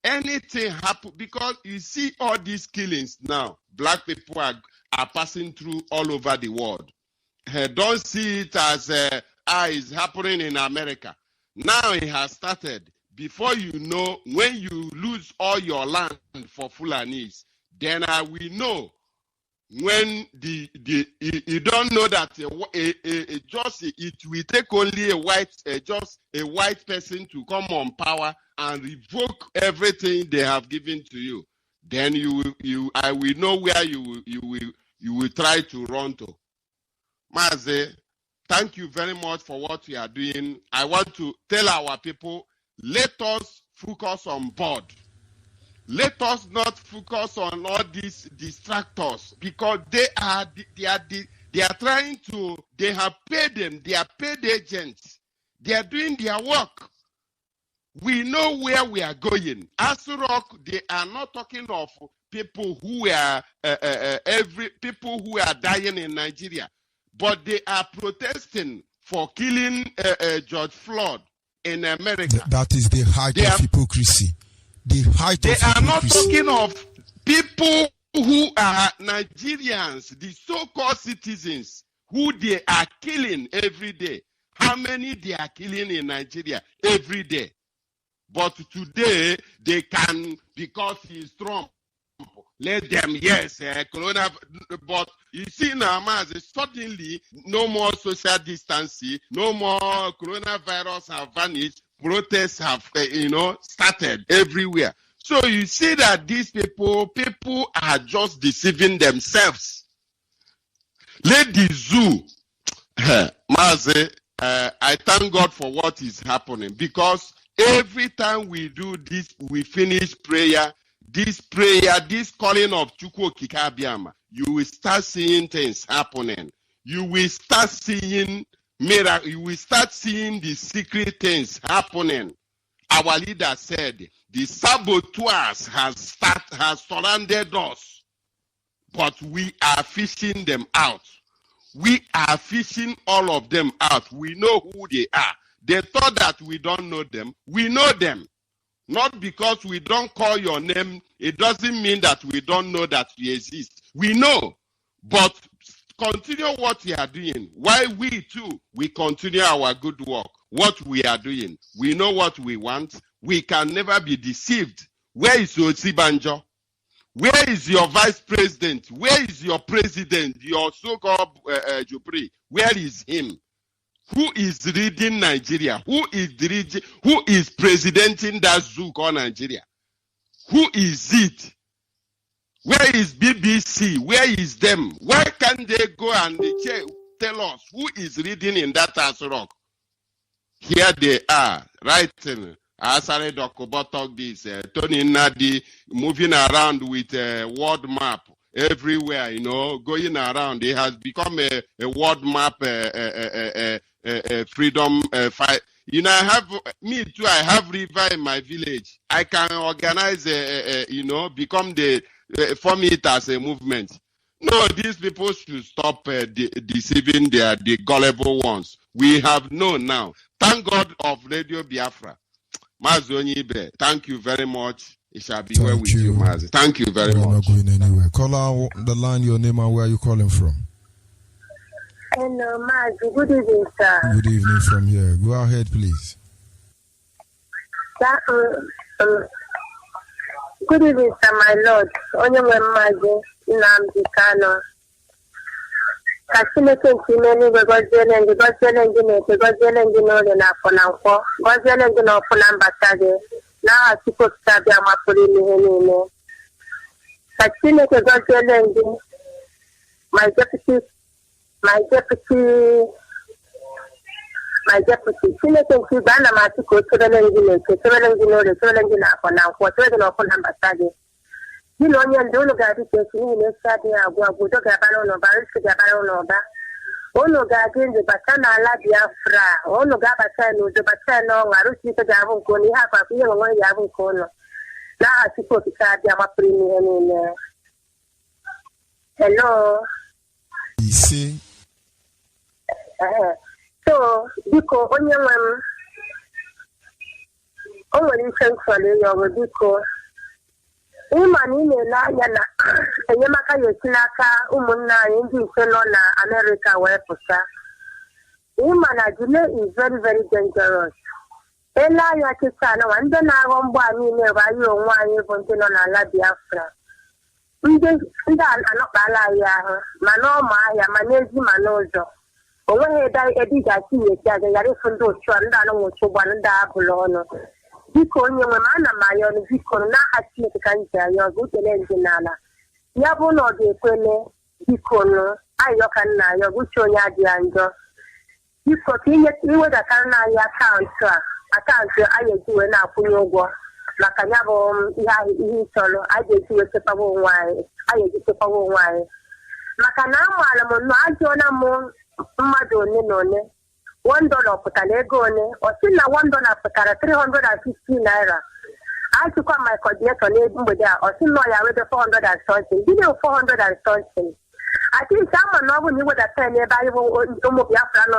anything happen, because you see all these killings now, black people are passing through all over the world. Don't see it as it's happening in America. Now it has started. Before you know, when you lose all your land for Fulanis, then I will know. When you don't know that it will take only a white person to come on power and revoke everything they have given to you, then I will know where you will try to run to. Mazi, thank you very much for what you are doing. I want to tell our people, let us focus on board. Let us not focus on all these distractors, because they are trying to, they have paid them, they are paid agents. They are doing their work. We know where we are going. Asurok, they are not talking of people who are people who are dying in Nigeria, but they are protesting for killing George Floyd in America.
That is the height of hypocrisy. They are not talking of people who are Nigerians, the so-called citizens, who they are killing every day. How many they are killing in Nigeria every day? But today, they can, because he's Trump, let them, yes, corona. But you see now, Mazi, suddenly, no more social distancing, no more coronavirus have vanished. Protests have, started everywhere. So you see that these people are just deceiving themselves. Let the zoo, Mazi, I thank God for what is happening, because every time we do this, we finish prayer, this calling of Chukwu Okike Abiama, you will start seeing things happening. You will start seeing miracle. You will start seeing the secret things happening. Our leader said the saboteurs has surrounded us, but we are fishing them out. We are fishing all of them out. We know who they are. They thought that we don't know them. We know them. Not because we don't call your name, it doesn't mean that we don't know that you exist. We know, but continue what you are doing. While we too, we continue our good work. What we are doing, we know what we want.
We can never be deceived. Where is Osibanjo? Where is your vice president? Where is your president, your so-called Jupri? Where is him? Who is leading Nigeria? Who is presidenting that zoo called Nigeria? Who is it? Where is BBC? Where is them? Why can't they go and tell us who is leading in that rock? Here they are, writing. Asare Dokobo talk this. Tony Nadi moving around with a world map everywhere, going around. It has become a world map freedom fight. I have me too. I have river in my village. I can organize, become form it as a movement. No, these people should stop deceiving the gullible ones. We have known now. Thank God of Radio Biafra. Mazi Onyeibe, thank you very much. It shall be well with you, Mazi. Thank you very much.
We're not going anywhere. Call out the line, your name and where are you calling from?
Hello, Mazi. Good evening, sir.
Good evening from here. Go ahead, please.
Good evening, sir, my lord. Onyeibe Mazi, Nnamdi Kanu. Chineke nke ime n'igwe gọziele ndị na-eke gọziele ndị n'oge n'afọ na nkwọ gọziele ndị n'ọfụ na mbata gị n'aha Chukwu Okike abịa mapụrụ ime ihe niile. Ka Chineke gọziele ndị my deputy Chineke nke igwe ana m asị ka o chebele ndị na-eke chebele ndị n'oge chebele ndị n'afọ na nkwọ chebele ndị n'ọfụ na mbata gị. Gị na onye ndị unu ga-adị ka esi n'ihi na esi adịghị agwụ agwụ udo ga-abara ụlọ ọba isi ga-abara ụlọ ọba unu ga-adị ndụ bata n'ala Biafra unu ga-abata n'udo bata n'ọṅụ arụsị ike ga-abụ nke ụlọ ihe akwakwa ihe onwe ga-abụ nke ụlọ n'aha Chukwu Okike abịa mapụrụ ime ihe niile. Hello.
Ise.
So biko onye nwe m o nwere ike nsọrọ ya ọrụ biko ịma na ị na-ele anya na enyemaka ya esi n'aka ụmụnne anyị ndị ise nọ na Amerịka wee pụta. Ịma na delay is very very dangerous. Ele anya kịta na ndị na-aghọ mgbọ niile bụ anyị onwe anyị bụ ndị nọ n'ala Biafra. Ndị anọkpala anyị ahụ ma n'ọma ahịa ma n'ezi ma n'ụzọ. O nweghị ebe ị ga-asị ya esi aga ghara ịfụ ndị otu a ndị anụnwụchi ụgbọala ndị abụla ọnụ. Biko onye nwe m ana m ayọ ọnụ biko n'aha Chineke ka m ji ayọ ọgụ ukele ndị n'ala ya bụ na ọ ga-ekwele biko nụ ayọ ka nna ayọ uche onye adịghị njọ biko ka iwedata nna anyị akaụntụ anyị eji wee na-akwụnye ụgwọ maka ya bụ ihe ịchọrọ anyị ga-eji wee chekwawa onwe anyị maka na amaala m nnọọ ajụọla m mmadụ one na one $1 pụtara ego one ọ sị na $1 pụtara 350 naira. Achịkwa my coordinator n'ebe mgbede a ọ sị nọ ya wede 400 and something. Gịnị 400 and something? Atịsị ama na ọ bụ na iwedata n'ebe anyị bụ ụmụ Biafra nọ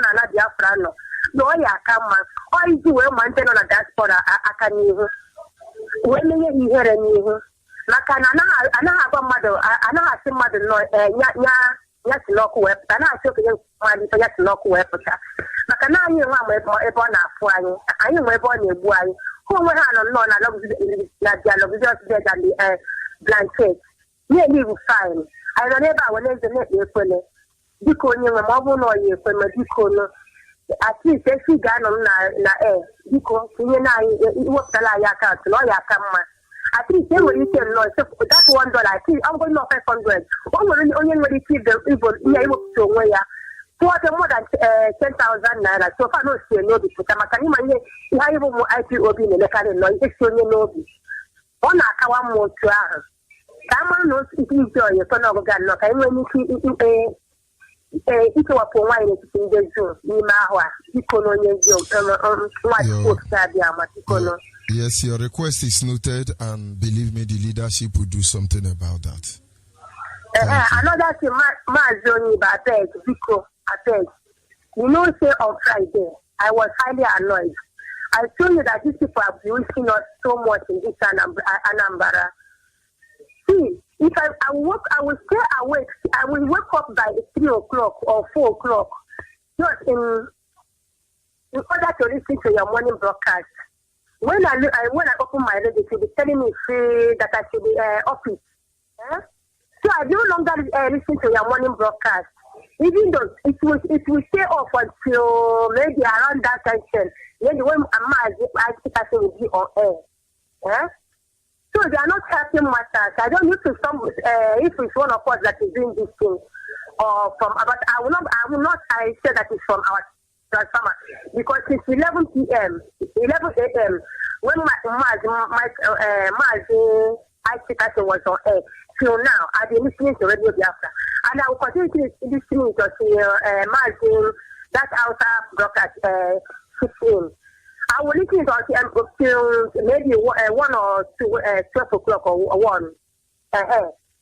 n'ala Biafra nọ na ọ ya aka mma ọ iji wee ma ndị nọ na diaspora aka n'ihu wee menye ihere n'ihu maka na anaghị agwa mmadụ anaghị asị mmadụ nọ ya si n'ọkụ wee pụta na-achị okenye mmadụ ya si n'ọkụ wee pụta maka na anyị nwa ma ebe ọ na-afụ anyị nwe ebe ọ na-egbu anyị ha onwe ha nọ nnọọ na dia luxurious bed and blanket na-elivu fine anyị nọ n'ebe a were eze na-ekpe ekwele dịka onye nwe ma ọ bụrụ na ọ ya ekwe ma dịka onu atleast esi ga-anọ m na biko tinye na anyị iwepụtala anyị akaụntụ na ọ ya aka mma at least enwere ike nnọọ that $1 at least ọ bụrụ na 500 o nwere onye nwere ike ihe iwepụta onwe ya tụọdụ more than 10,000 naira so far na osie n'obi pụta maka na ịma ihe anyị bụ ụmụ Ipob na-emekarị nnọọ ihe si onye n'obi ọ na-akawa mma otu ahụ ka a mara na ike iji oyi tọ n'ọgụga nnọọ ka anyị nwere ike ikewapụ nwaanyị n'etiti ndị ezu n'ime ahụ a biko na onye ezi nwaanyị okike abịa ma biko na.
Yes, your request is noted, and believe me, the leadership will do something about that.
Another thing, Mazi Onyeibe, I beg. You know, say on Friday, I was highly annoyed. I told you that these people are abusing us so much in this Anambra. See, if I will stay awake. I will wake up by 3 o'clock or 4 o'clock. Just in order to listen to your morning broadcast. When I open my radio, it will be telling me that I should be office. So I no longer listen to your morning broadcast. Even though it will stay off until maybe around that time, maybe when I will be on air. So they are not helping matters. I don't know if it's one of us that is doing this thing or from, but I will not say that it's from our transformer, because it's 11 p.m., 11 a.m. when my Mazi was on air. Till now, I've been listening to Radio Biafra, and I will continue to listening to Mazi, that outside broadcast 16. I will listen until maybe 1 or 2, 12 o'clock or 1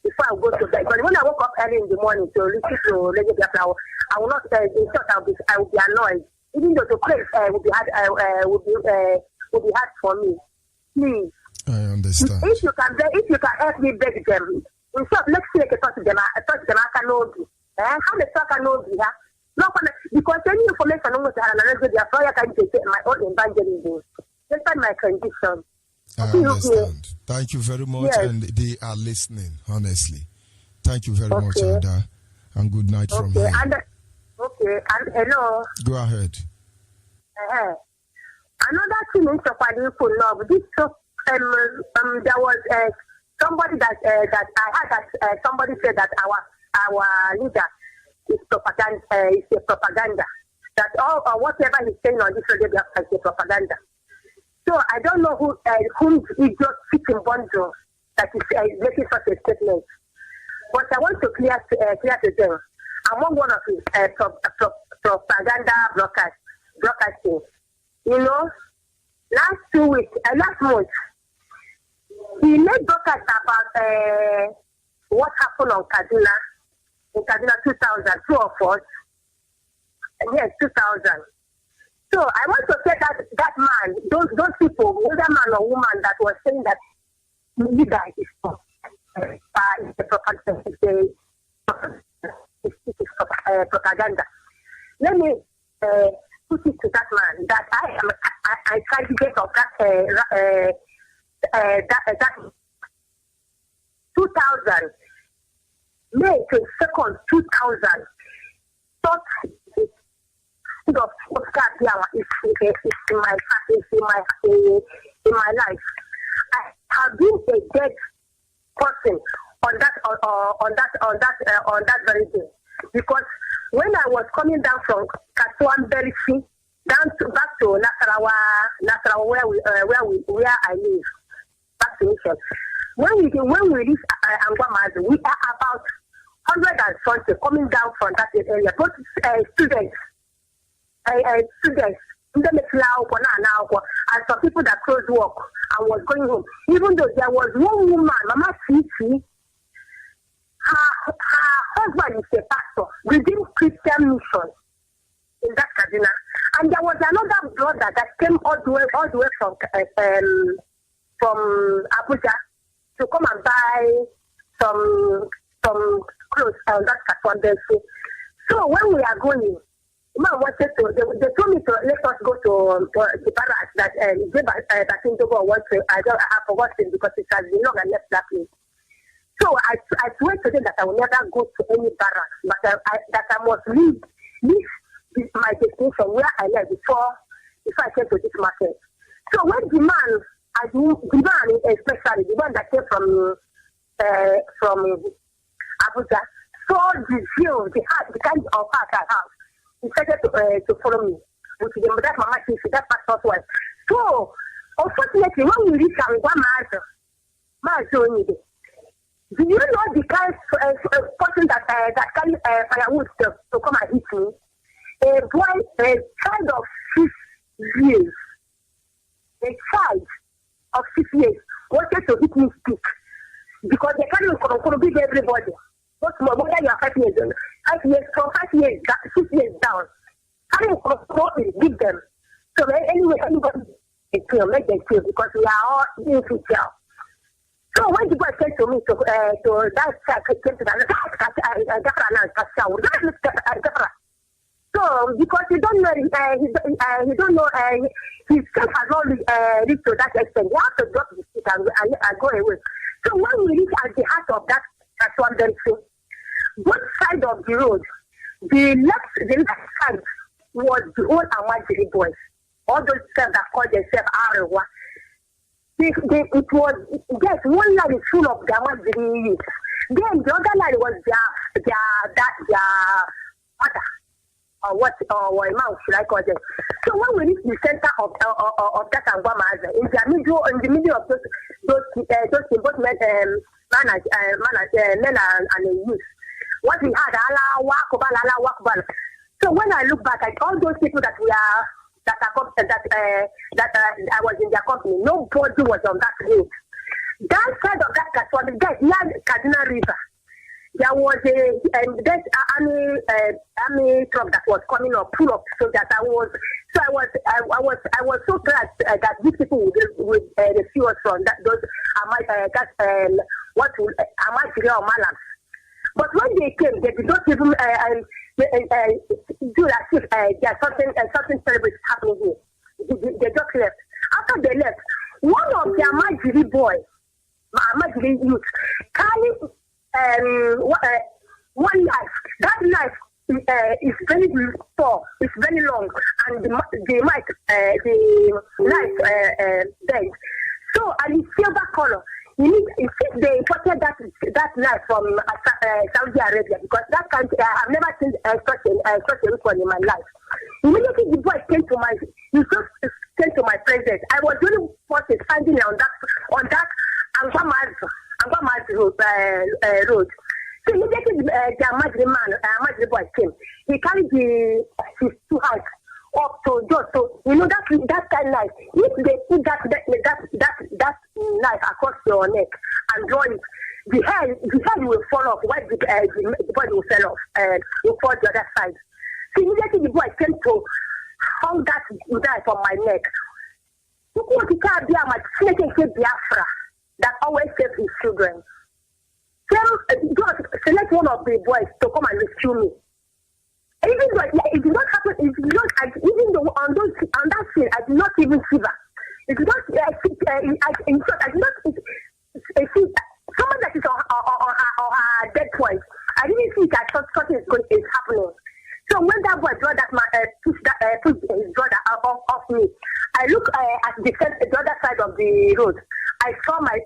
before I go to bed. But when I woke up early in the morning to listen to Radio Biafra, I will not in short, I will be annoyed. Even though the place will be hard for me. Please.
I understand.
If you can help me beg them, in short, let's take a touch them. I can know you. How the fuck I know you? Because any information on what I can take my own evangelism. That's my condition.
I understand. Thank you very much, and they are listening, honestly. Thank you very much, Ada, and good night from here.
And hello.
Go ahead.
Another thing in Love, this there was somebody that I had that somebody said that our leader is a propaganda. That all whatever he's saying on this radio is a propaganda. So I don't know whom idiot sitting bundle that is making such a statement. But I want to clear to them. Among one of his propaganda broadcasting. You know, last month, he made broadcast about what happened on Kaduna. In Kaduna 2000, 2 of us. Yes, 2000. So I want to say that man, those people, whether man or woman that was saying that you guys is propaganda. Let me put it to that man that I am a candidate of that 2000, May 22nd, 2000. Thought of Oscar is in my life. I have been a dead person on that very day, because when I was coming down from Kasuan Berishi back to Nasarawa, where I live, back to Mission. When we reach Mazi, we are about 120 coming down from that area. Both students, and some people that closed work and was going home. Even though there was one woman, Mama Titi, her husband is a pastor within Christian Mission in that Kaduna, and there was another brother that came all the way from Abuja to come and buy some clothes on that Kasuan. So when we are going, they told me to let us go to the barracks that Batindogo wants to. I have forgotten because it has been long and left that place. So I swear to them that I will never go to any barracks, but that I must leave my destination where I live before I came to this market. So when the man, especially the one that came from Abuja, saw the view, the kind of heart I have, he started to follow me with that Mama Tisi, that pastor's wife. So, unfortunately, when we reach Mazi Onyeibe, do you know the kind of person that carry firewood to come and hit me? A child of 6 years. A child of 6 years wanted to hit me stick because they can't beat everybody. But whether you are 5 years old, 5 years, from 5 years, 6 years down, how do you beat them? So anyway, anybody can make them feel because we are all insecure. So when the boy came to me to that child came to the So because he don't know, he don't know, his self has not reached to that extent. He has to drop the stick and go away. So when we reach at the heart of that one junction, both sides of the road, the left side was the old Amajiri boys. All those guys that called themselves Arewa. It was, yes, one line is full of the Amajiri youth. Then the other line was their mother. Or what mouth should I call them? So when we reach the center of that Angwamaza, in the middle of those both men and the youth, what we had, Allah Wakubal. So when I look back at all those people that I was in their company, nobody was on that road. That side of that was near Kaduna River. There was army truck that was coming up, full of soldiers. I was so glad that these people would rescue us from Malam. But when they came, they did not even do as if there's something terrible is happening here. They just left. After they left, one of the Amajiri youth carried one knife. That knife is very tall, it's very long, and the knife bent. So, and it's silver color. Since they imported that knife from Saudi Arabia, because that country, I've never seen such a weapon in my life. Immediately the boy came to my presence. I was the only person standing on that Angwamazi road. So immediately the Amajiri boy came. He carried his two hands up to just so that kind of knife. If they put that knife across your neck and draw it, the head will fall off. While the body will fall off and will fall the other side. So immediately the boy came to hung that knife on my neck. Biafra that always saves his children. God select one of the boys to come and rescue me. Even though it did not happen, even though on that scene I did not even shiver. It did not. I did not see someone that is on her dead point. I didn't see that something is happening. So when that boy pushed his brother off me, I look at the other side of the road. I saw my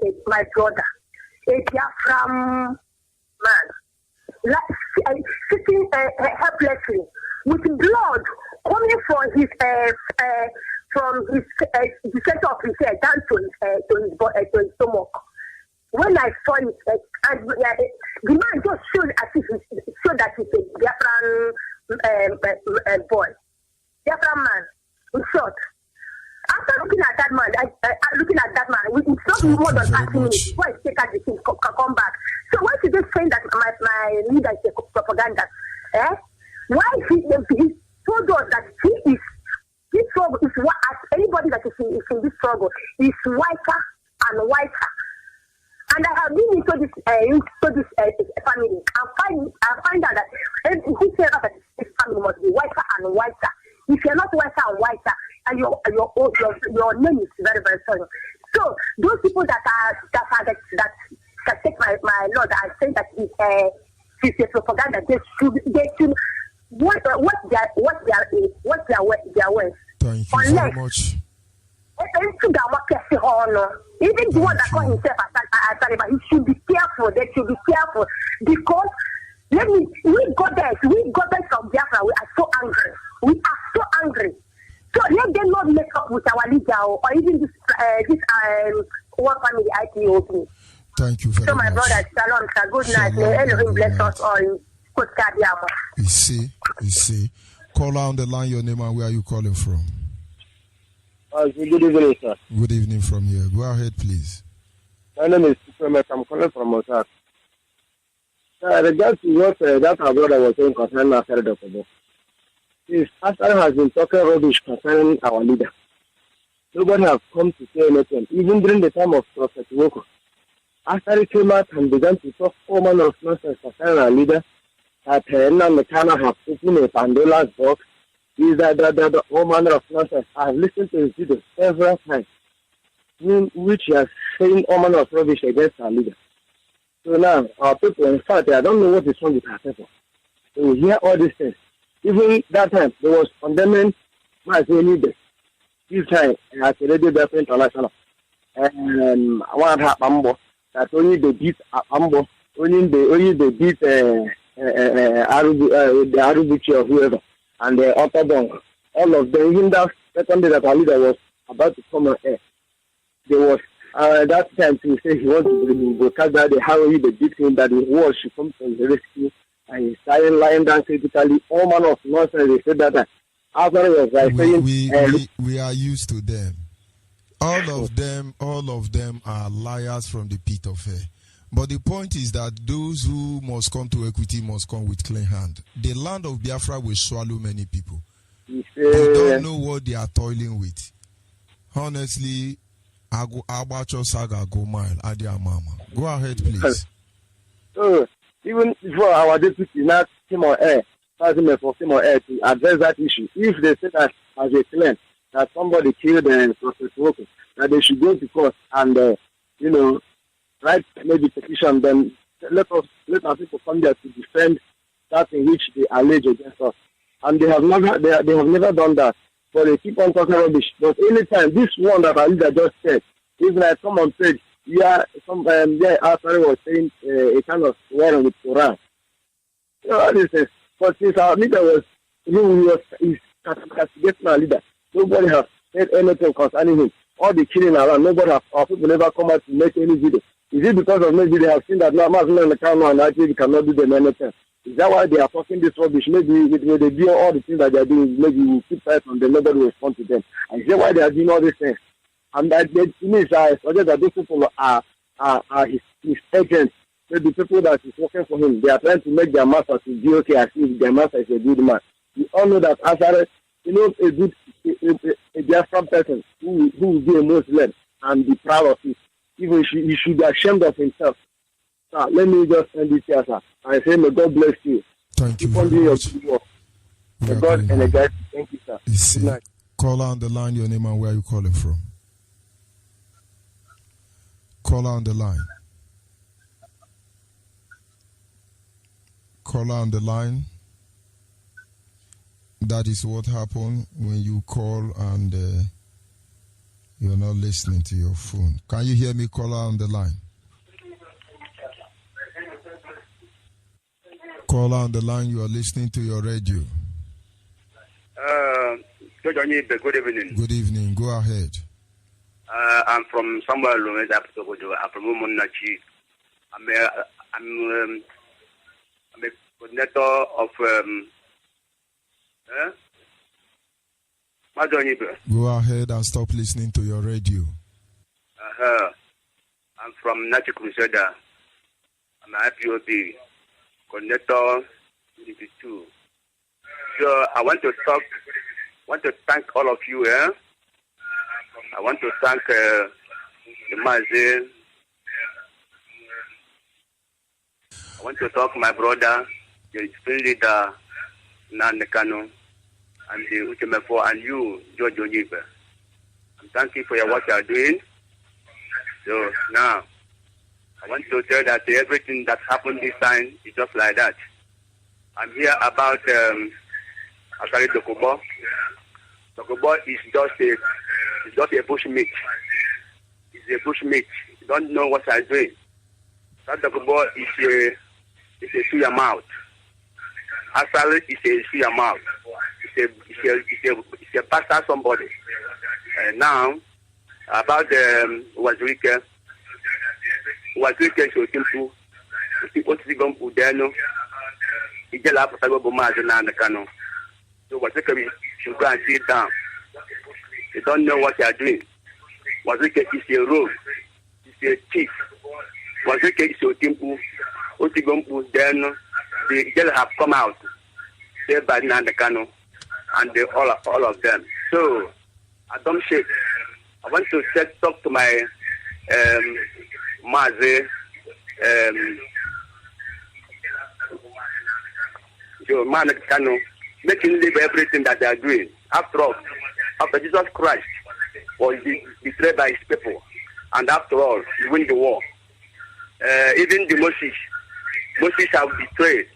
brother, a Biafra man, sitting helplessly with blood coming from the center of his head down to his stomach. When I saw it, the man just showed as if that he's a Biafran boy, Biafran man, in short. After looking at that man, it's not more than 30 minutes before I take out the thing, come back. So why should they say that my leader is a propaganda? Why he told us that this struggle is what anybody that is in this struggle is whiter and whiter. And I have been into this family. I find out that this family must be whiter and whiter. If you're not whiter and whiter, and your name is very, very strong. So those people that take my Lord, I say that it's a propaganda. They should what their way.
Thank you very much.
Even the one that calls himself a Taliban, he should be careful. They should be careful because we got there from Biafra. We are so angry. So let them not make up with our leader or even this one family IPOP.
Thank you very much.
So my brother, Shalom, sir. Good night. May Elohim bless us all.
You see. Call on the line your name and where are you calling from?
Good evening, sir.
Good evening from here. Go ahead, please.
My name is Supremet. I'm calling from Osaka. Regards to what that our brother was saying concerning After the Kobo. This After has been talking rubbish concerning our leader. Nobody has come to say anything. Even during the time of Prophet Woko. After he came out and began to talk all manner of nonsense concerning our leader, that Namekana have opened a Pandora's box is that all manner of nonsense. I've listened to his video several times, in which he has saying all manner of rubbish against our leader. So now, our people, in fact, I don't know what is wrong with our people. So we hear all these things. Even that time, there was condemning Mazi Onyeibe. This time, as a radio Biafra International. And I want to have Ambo, that only they beat Ambo, only they beat the Arubuchi or whoever, and the Otobong. All of them, even that second day that our leader was about to come on air, there was that time to say he wants to broadcast that day, how he beat him, that the war should come to the rescue, and he started lying down critically, all manner of nonsense. They said that after it was like saying,
we are used to them. All of them are liars from the pit of hell. But the point is that those who must come to equity must come with clean hand. The land of Biafra will swallow many people. They don't know what they are toiling with. Honestly, Abacho Saga go mile, Adia Mama. Go ahead, please.
So, even before our deputy not came on air, came on air to address that issue, if they say that as a claim that somebody killed a process worker, that they should go to court and, write maybe petition, then let our people come there to defend that in which they allege against us. And they have never done that. But they keep on talking rubbish. But anytime, this one that our leader just said, even like someone said, after was saying a kind of swearing with Quran. All these things. But since our leader is castigating our leader, nobody has said anything concerning him. All the killing around, our people never come out to make any video. Is it because of maybe they have seen that now Mazi and the camera and actually cannot do them anything? Is that why they are talking this rubbish? Maybe when they do all the things that they are doing, maybe we keep quiet on them, nobody will respond to them. And is that why they are doing all these things? And that to me, I suggest that those people are his agents, maybe people that is working for him. They are trying to make their master to be okay as if their master is a good man. We all know that as a Biafran person who will be a Muslim and be proud of it, even he should be ashamed of himself. Sir, let me just end this here, sir. I say, may God bless you.
Thank you.
Keep on doing your good work. May God energize you. Thank you, sir. Good night.
Caller on the line, your name and where you calling from. Caller on the line. Caller on the line. That is what happened when you call and you're not listening to your phone. Can you hear me, caller on the line? Caller on the line, you are listening to your radio.
Onyeibe, good evening.
Good evening. Go ahead.
I'm from somewhere I'm from Umunachi. I'm a coordinator of Mazi Onyeibe.
Go ahead and stop listening to your radio.
I'm from Nachi Crusader. I'm an IPOB coordinator 22. So I want to thank all of you. I want to thank the Mazi. I want to thank my brother, the spirit leader, Nandekano, and the Uchemefo, and you, George Onyeibe. I'm thanking you for what you are doing. So now, I want to tell that everything that happened this time is just like that. I'm here about Akari Dokubo. Dokubo is just a bushmeat. It's a bushmeat. You don't know what I'm doing. That Dokubo is a suya mouth. Asali is a suya mouth. It's a pastor somebody. Now about Wazirike. Wazirike so simple. What is going to do? He just have to go Mazi and the Kano. So Wazirike should go and sit down. They don't know what they are doing. Wazirike is a rogue. It's a thief. Wazirike is so simple. What is going to do? They just have come out. They by Nandekano and all of them. So I don't shake. I want to talk to my Mazi. So man Kano, make him leave everything that they are doing. After all, after Jesus Christ was betrayed by his people, and after all, he win the war. Even the Moses have betrayed,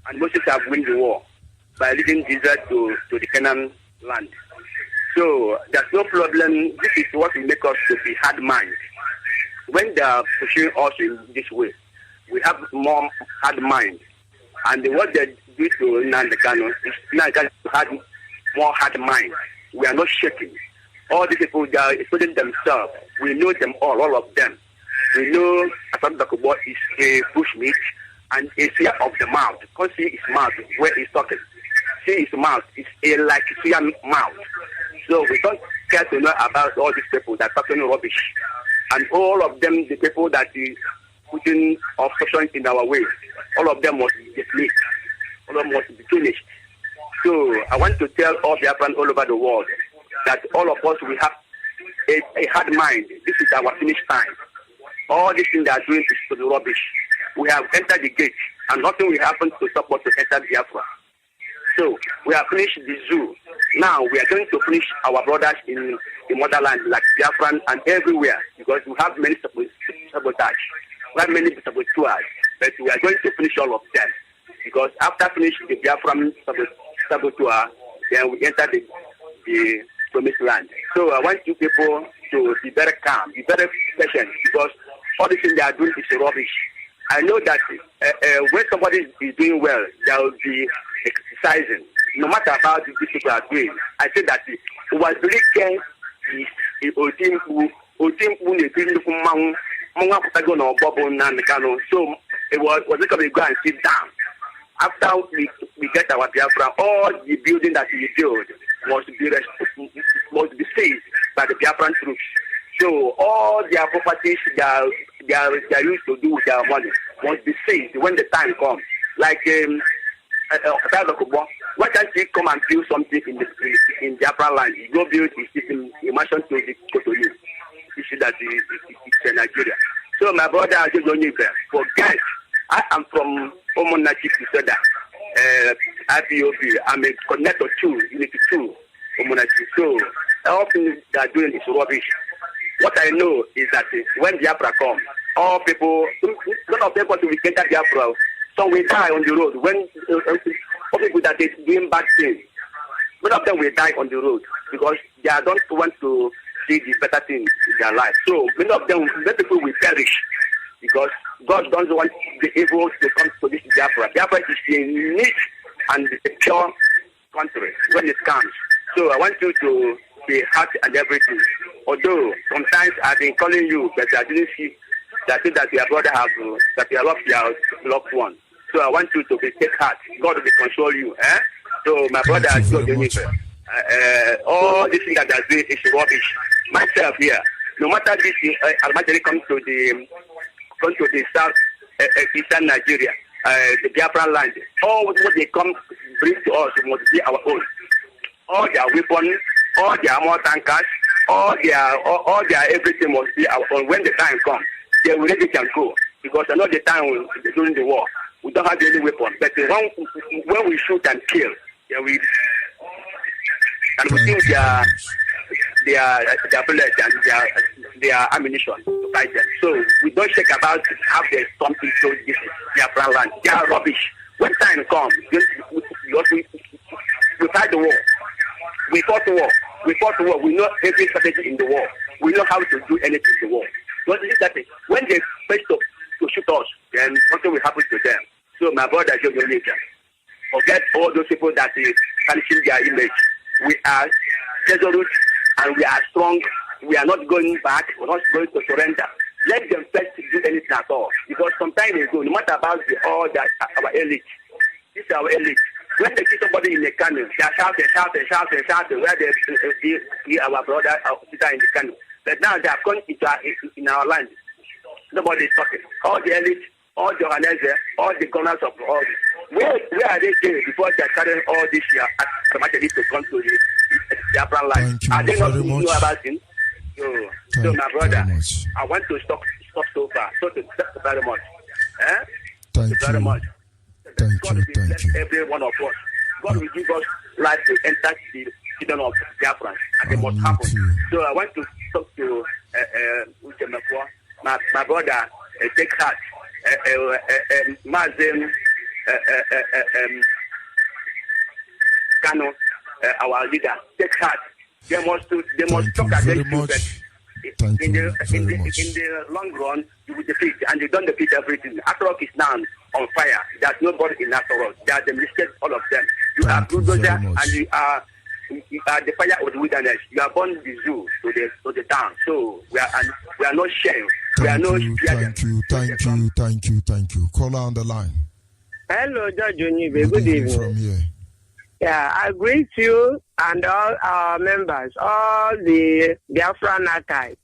and Moses have win the war by leading Jesus to the Canaan land. So there's no problem. This is what will make us to be hard mind. When they are pushing us in this way, we have more hard mind. And what they do to Nandekano is Nandekano had more hard mind. We are not shaking. All these people, they are explaining themselves. We know them all of them. We know Asam Dakubo is a bushmeat and a seer of the mouth. Because see his mouth where he's talking. See his mouth is a like seer mouth. So we don't care to know about all these people that are talking rubbish. And all of them, the people that is putting obstruction in our way, all of them must be dismissed. All of them must be finished. So I want to tell all Biafrans all over the world that all of us will have a hard mind. This is our finish time. All these things they are doing is to the rubbish. We have entered the gate, and nothing will happen to stop us to enter Biafra. So we have finished the zoo. Now we are going to finish our brothers in the motherland, like Biafran and everywhere, because we have many sabotage. We have many saboteurs, but we are going to finish all of them. Because after finishing the Biafran saboteur, then we enter the promised land. So I want you people to be very calm, be very patient, because all the things they are doing is rubbish. I know that when somebody is doing well, there will be exercising. No matter about what these people are doing, I say that it was really care is Otimpu so it was going to go and sit down. After we get our Biafra, all the building that we build must be seized by the Biafran troops. So all their properties they are used to do with their money must be seized when the time comes. Like why can't you come and build something in Biafra land? You go build a mansion to the Cotonou. You see that it's Nigeria. So my brother Onyeibe, forget. I am from Omonachi Kisoda, Ipob. I'm a connector to Unity 2, Omonachi. So all things they are doing is rubbish. What I know is that when Biafra comes, all people, none of them want to enter Biafra. Some will die on the road. When all people that are doing bad things, none of them will die on the road because they don't want to see the better things in their life. So many of them, many people will perish because God doesn't want the evil to come to this Biafra. Biafra is a neat and a pure country when it comes. So I want you to be happy and everything. Although sometimes I've been calling you, but I didn't see that your brother have that you lost your loved one. So I want you to take heart. God will console you. So my brother has told you all this thing that they're doing is rubbish. Myself here, no matter this Almajiri comes to the south eastern Nigeria, the Biafra land, all what they come bring to us must be our own. All their weapons, all their armor tankers, all their everything must be our own. When the time comes, they will ready can go. Because another time during the war, we don't have any weapon. But when we shoot and kill, we think their bullets and their ammunition to fight them. So we don't check about how they something to this Biafra land. They are rubbish. When time comes, we fight the war. We fought the war. We know every strategy in the war. We know how to do anything in the war. When they face to shoot us, then something will happen to them. So my brother, forget all those people that is tarnishing their image. We are resolute and we are strong. We are not going back. We're not going to surrender. Let them first do anything at all. Because sometimes ago, no matter about our elite, this is our elite. When they see somebody in the canoe, they are shouting, where they see our brother, our sister in the canoe. But now they have gone in our land. Nobody is talking. All the elite, all the organizers, all the governors of all. Where are they going before they are carrying all this automatically to come to the upper line? Are they not know about it? So my brother, I want to stop so far. So thank you very much. Thank you very much.
God will bless every one of us. God will give us life to enter the kingdom of Biafra, and it must happen. So I want to talk to my brother, take heart, Mazi, Kano, our leader, take heart. They must talk against you, but in the long run, you will defeat, and you don't defeat everything. Atarok is now on fire. There's nobody in Atarok. They are the mistakes, all of them. You are bulldozer, and you are the fire of the wilderness. You are born the zoo to the town. So we are not shamed.
Thank you. Caller on the line.
Hello, Judge Onyeibe. Good evening.
From here.
Yeah, I greet you and all our members, all the Biafran archives,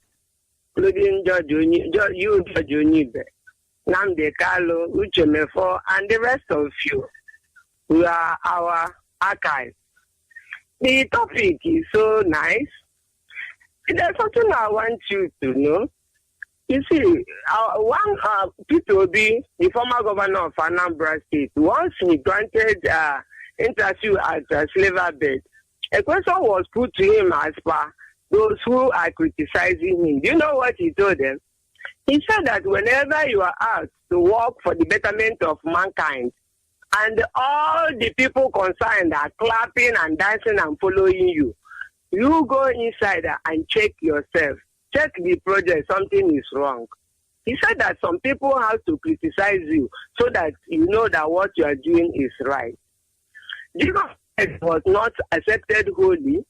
including Judge Onyeibe, Namde Kalo, Uchemefo, and the rest of you who are our archives. The topic is so nice. There's something I want you to know. You see, P2B, the former governor of Anambra State, once he granted interview at Slaver Bed, a question was put to him as per those who are criticizing him. Do you know what he told them? He said that whenever you are out to work for the betterment of mankind, and all the people concerned are clapping and dancing and following you, you go inside and check yourself. Check the project, something is wrong. He said that some people have to criticize you so that you know that what you are doing is right. Jesus was not accepted wholly.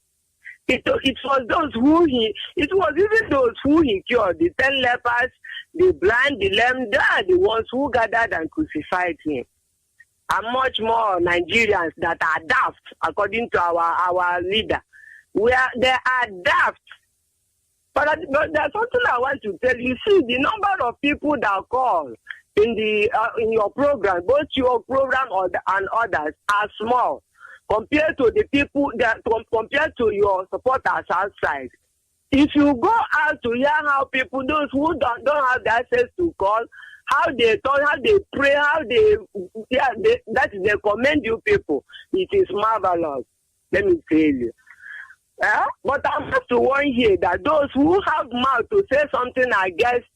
It was those who it was even those who he cured, the 10 lepers, the blind, the lame, they are the ones who gathered and crucified him. And much more Nigerians that are daft, according to our leader. They are daft. But there's something I want to tell you. See, the number of people that call in your program, both your program and others, are small compared to the people compared to your supporters outside. If you go out to hear how people, those who don't have the access to call, how they talk, how they pray, that they commend you people, it is marvelous. Let me tell you. But I have to warn here that those who have mouth to say something against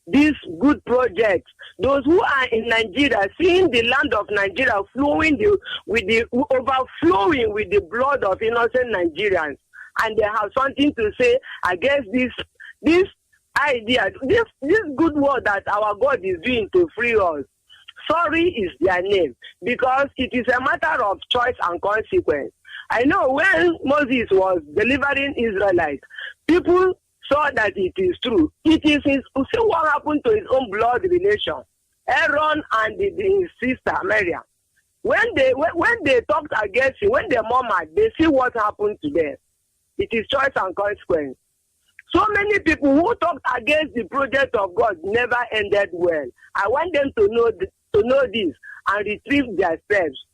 this good project, those who are in Nigeria, seeing the land of Nigeria overflowing with the blood of innocent Nigerians, and they have something to say against this idea, this good work that our God is doing to free us. Sorry is their name, because it is a matter of choice and consequence. I know when Moses was delivering Israelites, people saw that it is true. It is see what happened to his own blood relation, Aaron and his sister Miriam. When they talked against him, when they murmured, they see what happened to them. It is choice and consequence. So many people who talked against the project of God never ended well. I want them to know this and retrieve their steps.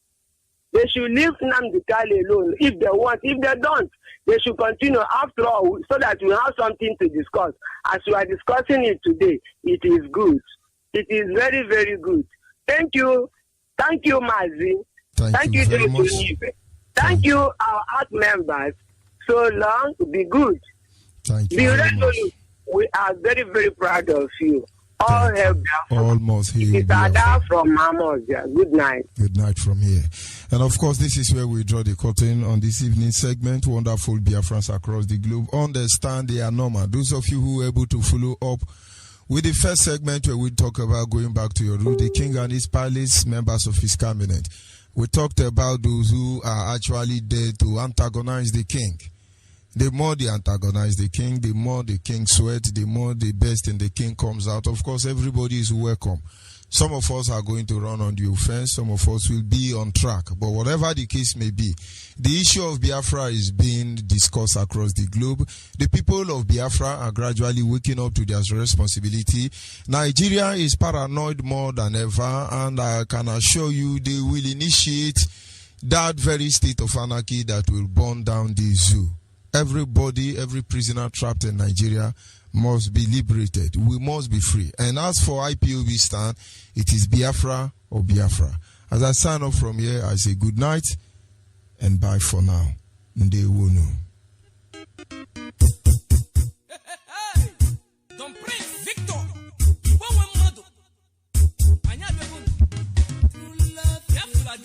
They should leave Nnamdi Kanu alone if they want. If they don't, they should continue after all, so that we have something to discuss. As we are discussing it today, it is good. It is very, very good. Thank you. Thank you, Mazi. Thank you, Judge Onyeibe. Thank you, our art members. So long, be good.
Thank you.
Be resolute. We are very, very proud of you. All help.
Almost here.
It's Ada from Mamosia. Good night.
Good night from here. And of course, this is where we draw the curtain on this evening segment. Wonderful Biafrans across the globe understand they are normal. Those of you who were able to follow up with the first segment where we talk about going back to your root, the king and his palace, members of his cabinet. We talked about those who are actually there to antagonize the king. The more they antagonize the king, the more the king sweats, the more the best in the king comes out. Of course, everybody is welcome. Some of us are going to run on the offense. Some of us will be on track. But whatever the case may be, the issue of Biafra is being discussed across the globe. The people of Biafra are gradually waking up to their responsibility. Nigeria is paranoid more than ever, and I can assure you they will initiate that very state of anarchy that will burn down the zoo. Everybody, every prisoner trapped in Nigeria must be liberated. We must be free. And as for IPOB stand, it is Biafra or Biafra. As I sign off from here, I say good night and bye for now. Ndewonu.
Don Prince Victor. Biafra